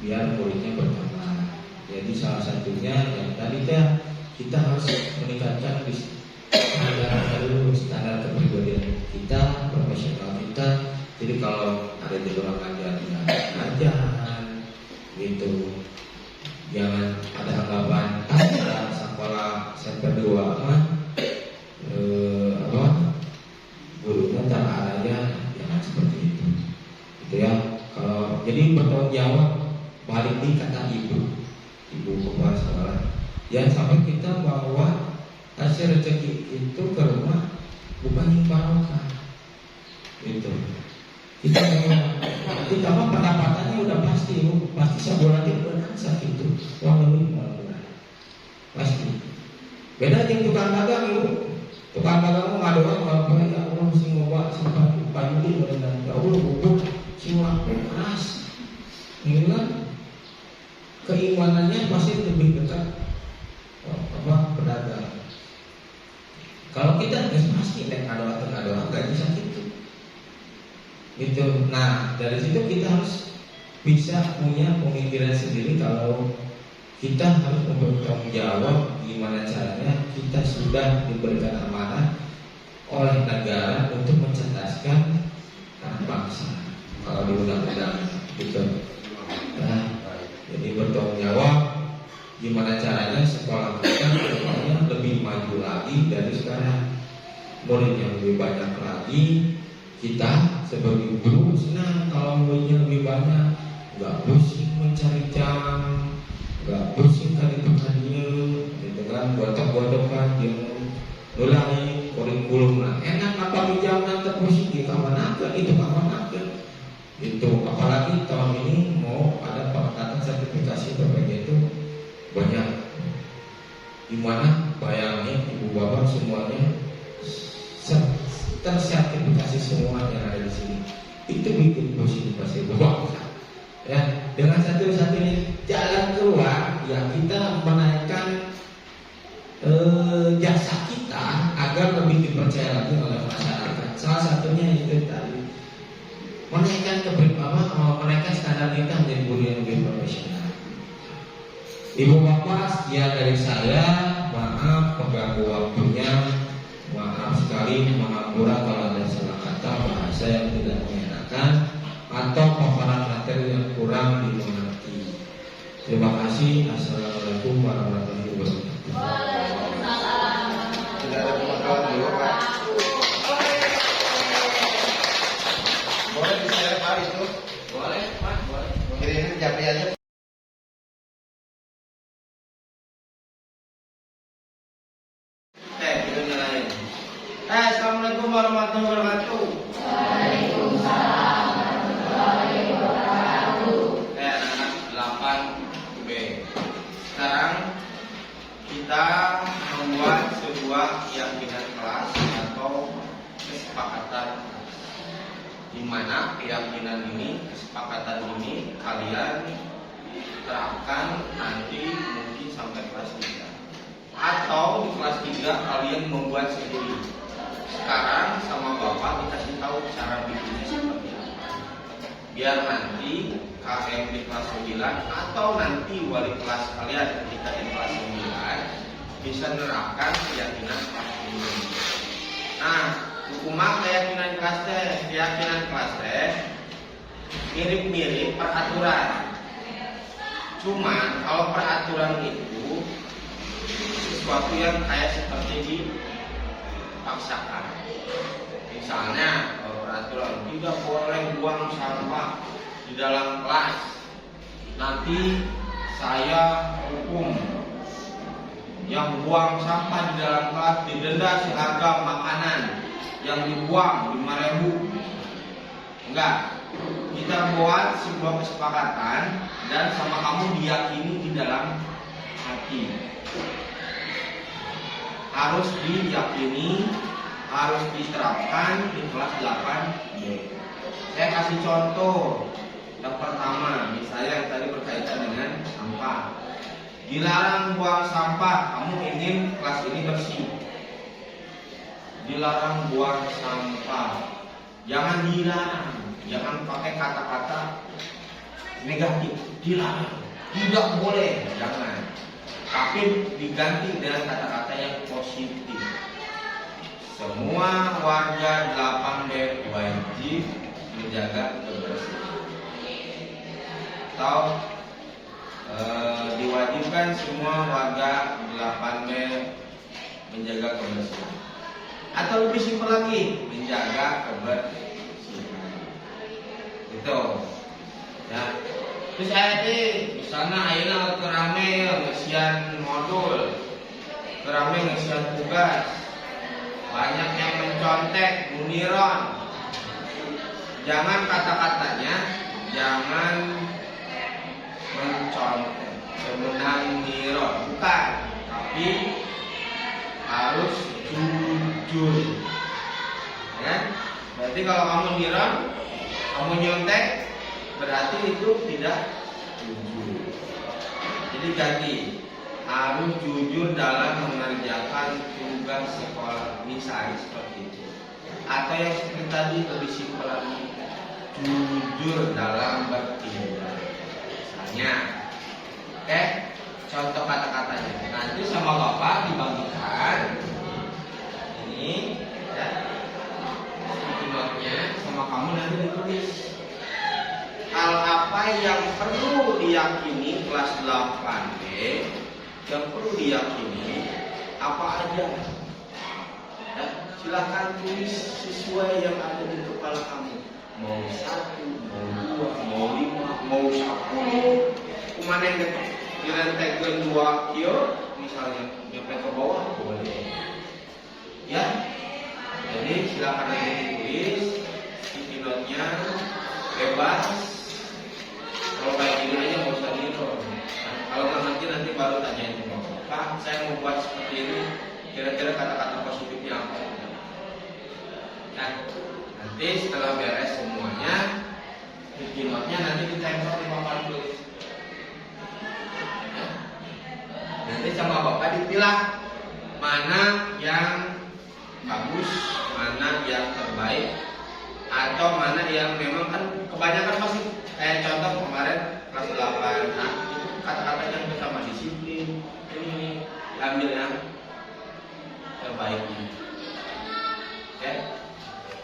biar muridnya bertambah. Jadi salah satunya yang tadi kita harus meningkatkan standar kepribadian kita, profesional kita. seperti itu. Gitu ya. Kalau jadi bertanggung jawab, balik di kata ibu kepala sekolah. Jangan sampai kita bawa hasil rezeki itu ke rumah bukan yang barokah. Gitu. Kita mah pendapatannya udah pasti, pasti sebulan itu udah itu, uang lebih pasti. Beda dengan tukang dagang ibu. Tukang dagang nggak doang apa ya Allah mesti ngobak sampai pagi dan ya Allah bubuk siwa keras. Ini kan keimanannya pasti lebih dekat pedagang. Kalau kita pasti ada gaji sakit gitu. Nah dari situ kita harus bisa punya pemikiran sendiri kalau kita harus bertanggung jawab gimana caranya kita sudah diberikan amanah oleh negara untuk mencerdaskan anak bangsa kalau di undang-undang gitu. Nah, jadi bertanggung jawab gimana caranya sekolah kita lebih maju lagi dari sekarang, muridnya lebih banyak lagi. Kita sebagai guru senang kalau muridnya lebih banyak, nggak pusing mencari jam, nggak pusing kali pertanian, gitu kan, godok-godokan yang nulai kurikulum lah. Enak apa pinjaman terpusing di kawan aja, itu kawan aja. Itu apalagi tahun ini mau ada peningkatan sertifikasi PPG itu banyak. Dimana bayangin ibu bapak semuanya tersertifikasi semua yang ada di sini. Itu bikin pusing pasti bapak. Ya, dengan satu-satunya jalan keluar ya kita menaikkan jasa kita agar lebih dipercaya lagi oleh masyarakat. Salah satunya itu tadi menaikkan menaikkan standar kita menjadi guru yang lebih profesional. Ibu bapak, sekian dari saya. Maaf mengganggu waktunya. Maaf sekali, mengampura kalau ada salah kata bahasa yang tidak mengenakan atau paparan materi yang kurang dimengerti. Terima kasih. Assalamualaikum warahmatullahi wabarakatuh. Waalaikumsalam. Tidak ada pengetahuan dulu Pak. Boleh di-share Pak itu? Boleh, Pak, boleh. Kirimin Japri aja. Kita nyalain. Assalamualaikum warahmatullahi wabarakatuh. Waalaikumsalam warahmatullahi wabarakatuh. Anak 8B. Sekarang kita membuat sebuah keyakinan kelas atau kesepakatan, di mana keyakinan ini, kesepakatan ini kalian terapkan nanti mungkin sampai kelas 3 atau di kelas 3 kalian membuat sendiri. Sekarang sama bapak dikasih tahu cara bikinnya seperti apa, biar nanti KM di kelas 9 atau nanti wali kelas kalian ketika di kelas 9 bisa menerapkan keyakinan kelas ini. Nah, hukumah keyakinan kelas teh mirip-mirip peraturan. Cuman kalau peraturan itu sesuatu yang kayak seperti dipaksakan. Misalnya peraturan tidak boleh buang sampah di dalam kelas. Nanti saya hukum yang buang sampah di dalam kelas didenda seharga makanan yang dibuang 5.000. Enggak. Kita buat sebuah kesepakatan dan sama kamu diyakini di dalam hati. Harus diyakini, harus diterapkan di kelas 8B. Saya kasih contoh. Yang pertama, misalnya yang tadi berkaitan dengan sampah. Dilarang buang sampah, kamu ingin kelas ini bersih. Dilarang buang sampah. Jangan dilarang, jangan pakai kata-kata negatif. Dilarang, tidak boleh, jangan. Tapi diganti dengan kata-kata yang positif. Semua warga 8B wajib menjaga kebersihan. Atau diwajibkan semua warga 8B menjaga kebersihan. Atau lebih simpel lagi, menjaga kebersihan. gitu ya. Terus saya di sana ayeuna kerame ngesian modul, kerame ngesian tugas, banyak yang mencontek, muniron. Jangan kata-katanya, jangan mencontek, semenang niron, bukan, tapi harus jujur, ya. Berarti kalau kamu niron, kamu nyontek, berarti itu tidak jujur. Jadi ganti, harus jujur dalam mengerjakan tugas sekolah, misalnya seperti itu. Atau yang seperti tadi lebih simpel lagi, jujur dalam bertindak. Misalnya, oke, contoh kata-katanya. Nanti sama bapak dibagikan ini, ya, notnya sama kamu nanti ditulis. Hal apa yang perlu diyakini kelas 8B, yang perlu diyakini apa aja? Ya, silahkan tulis sesuai yang ada di kepala kamu. Mau 1, mau 2, mau 5, mau 10. Kemana yang direntekan 2 kio, misalnya nyampe ke bawah boleh. Ya, jadi silahkan nanti ditulis sticky note-nya bebas. Kalau kayak gini aja nggak usah niron. Nah, kalau nggak ngerti nanti baru tanyain ke bapak. Pak, saya mau buat seperti ini. Kira-kira kata-kata positifnya apa? Nah, nanti setelah beres semuanya, sticky note-nya nanti ditempel di papan tulis. Ya. Nanti sama bapak dipilah mana yang bagus, mana yang terbaik, atau mana yang memang kan kebanyakan pasti kayak contoh kemarin kelas 8, nah itu kata-katanya bersama disiplin, ini ambil yang terbaiknya. Oke,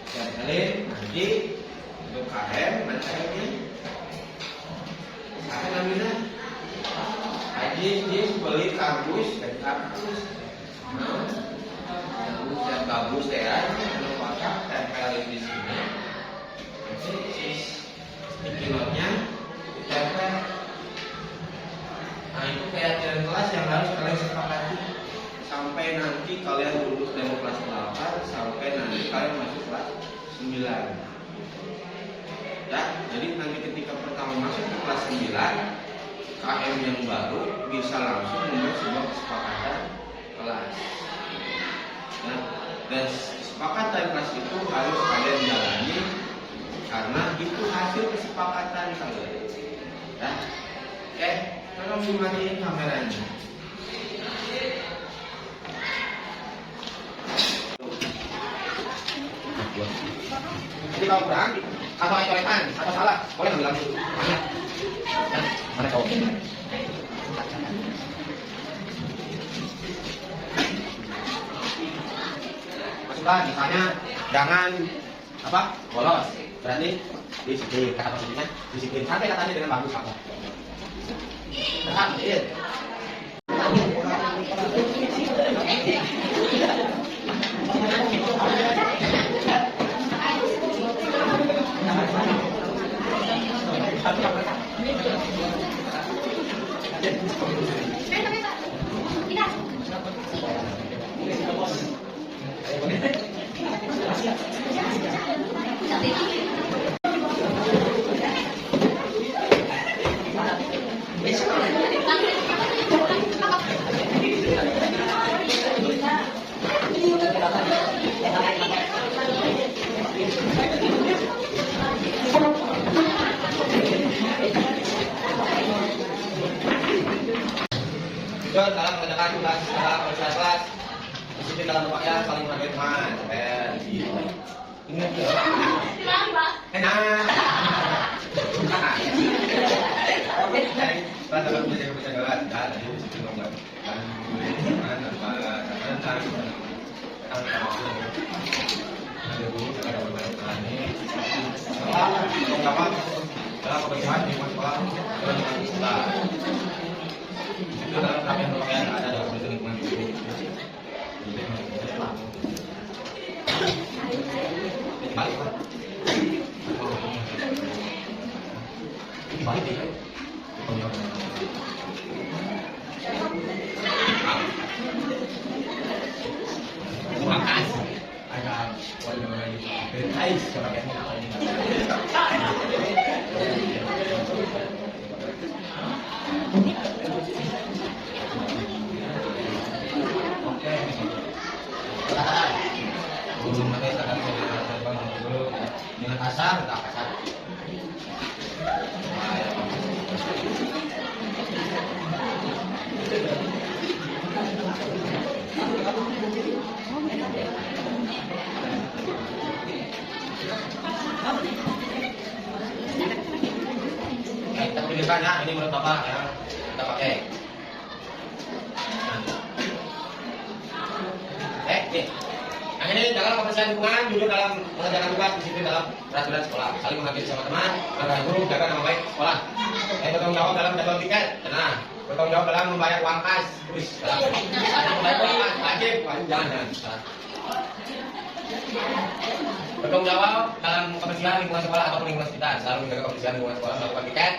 saya salin nanti untuk KM, mana KM-nya? Saya ambilnya Haji beli kardus dan kardus. Nah, yang bagus deh ya, kalau pakai tempelin di sini. Nanti sticky note-nya ditempel. Nah itu kayak jalan kelas yang harus kalian sepakati sampai nanti kalian lulus dari kelas 8 sampai nanti kalian masuk kelas 9. Ya, jadi nanti ketika pertama masuk ke kelas 9, KM yang baru bisa langsung membuat sebuah kesepakatan kelas. Nah, dan kesepakatan kelas itu harus kalian jalani karena itu hasil kesepakatan kalian. Ya, oke, tolong dimatiin kameranya. Jadi kalau kurang atau coretan atau salah boleh bilang dulu. Mana kau? Masukkan misalnya jangan apa bolos, berarti disiplin. Kata positifnya disiplin. Sampai katanya dengan bagus apa? Disiplin. Dalam mengerjakan tugas dalam proses kelas, disiplin dalam berpakaian, saling menghargai teman. Ingat ya. Enak. Pas dalam menjaga kelas, dan disiplin nomor. Dan dalam kebersihan di sekolah itu dalam rangkaian pakaian ada dalam bentuk lingkungan itu. Balik. balik ya. Makas. Agak wajib lagi. Guys, coba kayak belum pakai sangat bang dulu dengan kasar nggak kasar. Kita pilihkan ya, ini menurut Bapak yang kita pakai. Nih. Yang ini dalam kebersihan lingkungan, jujur dalam mengerjakan tugas, disiplin dalam peraturan sekolah, saling menghargai sama teman, menghargai guru, jaga nama baik sekolah. Bertanggung jawab dalam jadwal tiket, nah, bertanggung jawab dalam membayar uang kas, terus dalam membayar uang kas, wajib jangan. Bertanggung jawab dalam kebersihan lingkungan sekolah ataupun lingkungan sekitar, selalu menjaga kebersihan lingkungan sekolah, melakukan tiket,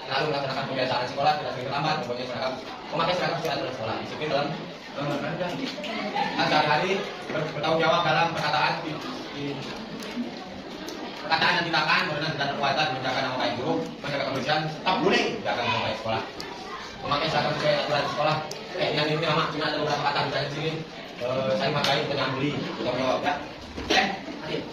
selalu melaksanakan kebiasaan sekolah, tidak sering terlambat, mempunyai seragam, memakai seragam sesuai aturan sekolah, disiplin dalam sehari-hari, bertanggung jawab dalam perkataan dan tindakan, berenang dan kekuatan, menjaga nama baik guru, menjaga kebersihan, tetap boleh menjaga nama baik sekolah, memakai seragam sesuai aturan sekolah. Yang ini nama cuma ada beberapa kata misalnya di sini, saya memakai untuk beli, bertanggung jawab ya. Ayo.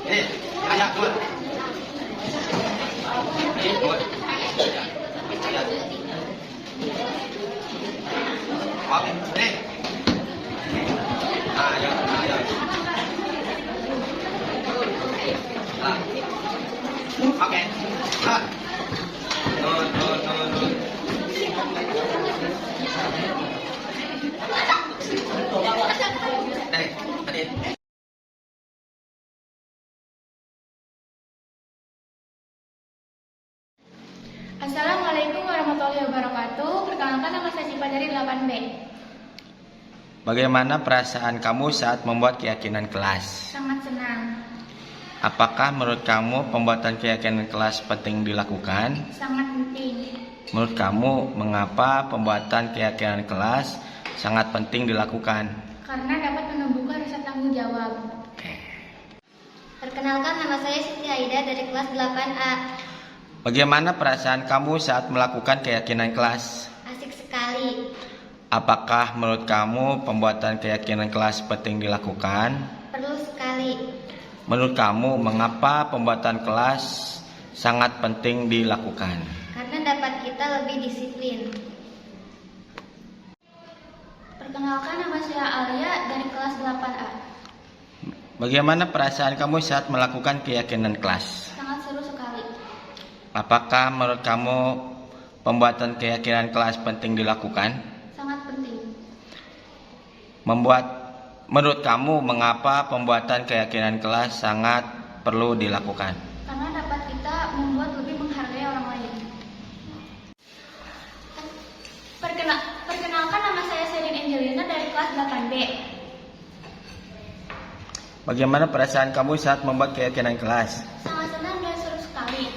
Ini, ayo keluar. Ayo keluar. Oke, nih. Ayo. Oke. Assalamualaikum warahmatullahi wabarakatuh. Perkenalkan, nama saya Cipa dari 8B. Bagaimana perasaan kamu saat membuat keyakinan kelas? Sangat senang. Apakah menurut kamu pembuatan keyakinan kelas penting dilakukan? Sangat penting. Menurut kamu mengapa pembuatan keyakinan kelas sangat penting dilakukan? Karena dapat menumbuhkan rasa tanggung jawab. Perkenalkan, nama saya Siti Aida dari kelas 8A. Bagaimana perasaan kamu saat melakukan keyakinan kelas? Asik sekali. Apakah menurut kamu pembuatan keyakinan kelas penting dilakukan? Perlu sekali. Menurut kamu mengapa pembuatan kelas sangat penting dilakukan? Karena dapat kita lebih disiplin. Perkenalkan, nama saya Alia dari kelas 8A. Bagaimana perasaan kamu saat melakukan keyakinan kelas? Sangat seru sekali. Apakah menurut kamu pembuatan keyakinan kelas penting dilakukan? Sangat penting. Menurut kamu mengapa pembuatan keyakinan kelas sangat perlu dilakukan? Karena dapat kita membuat lebih menghargai orang lain. Perkenalkan, nama saya Serin Angelina dari kelas 8B. Bagaimana perasaan kamu saat membuat keyakinan kelas? Sangat senang dan seru sekali.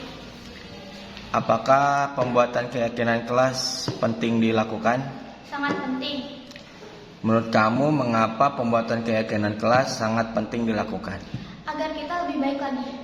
Apakah pembuatan keyakinan kelas penting dilakukan? Sangat penting. Menurut kamu mengapa pembuatan keyakinan kelas sangat penting dilakukan? Agar kita lebih baik lagi.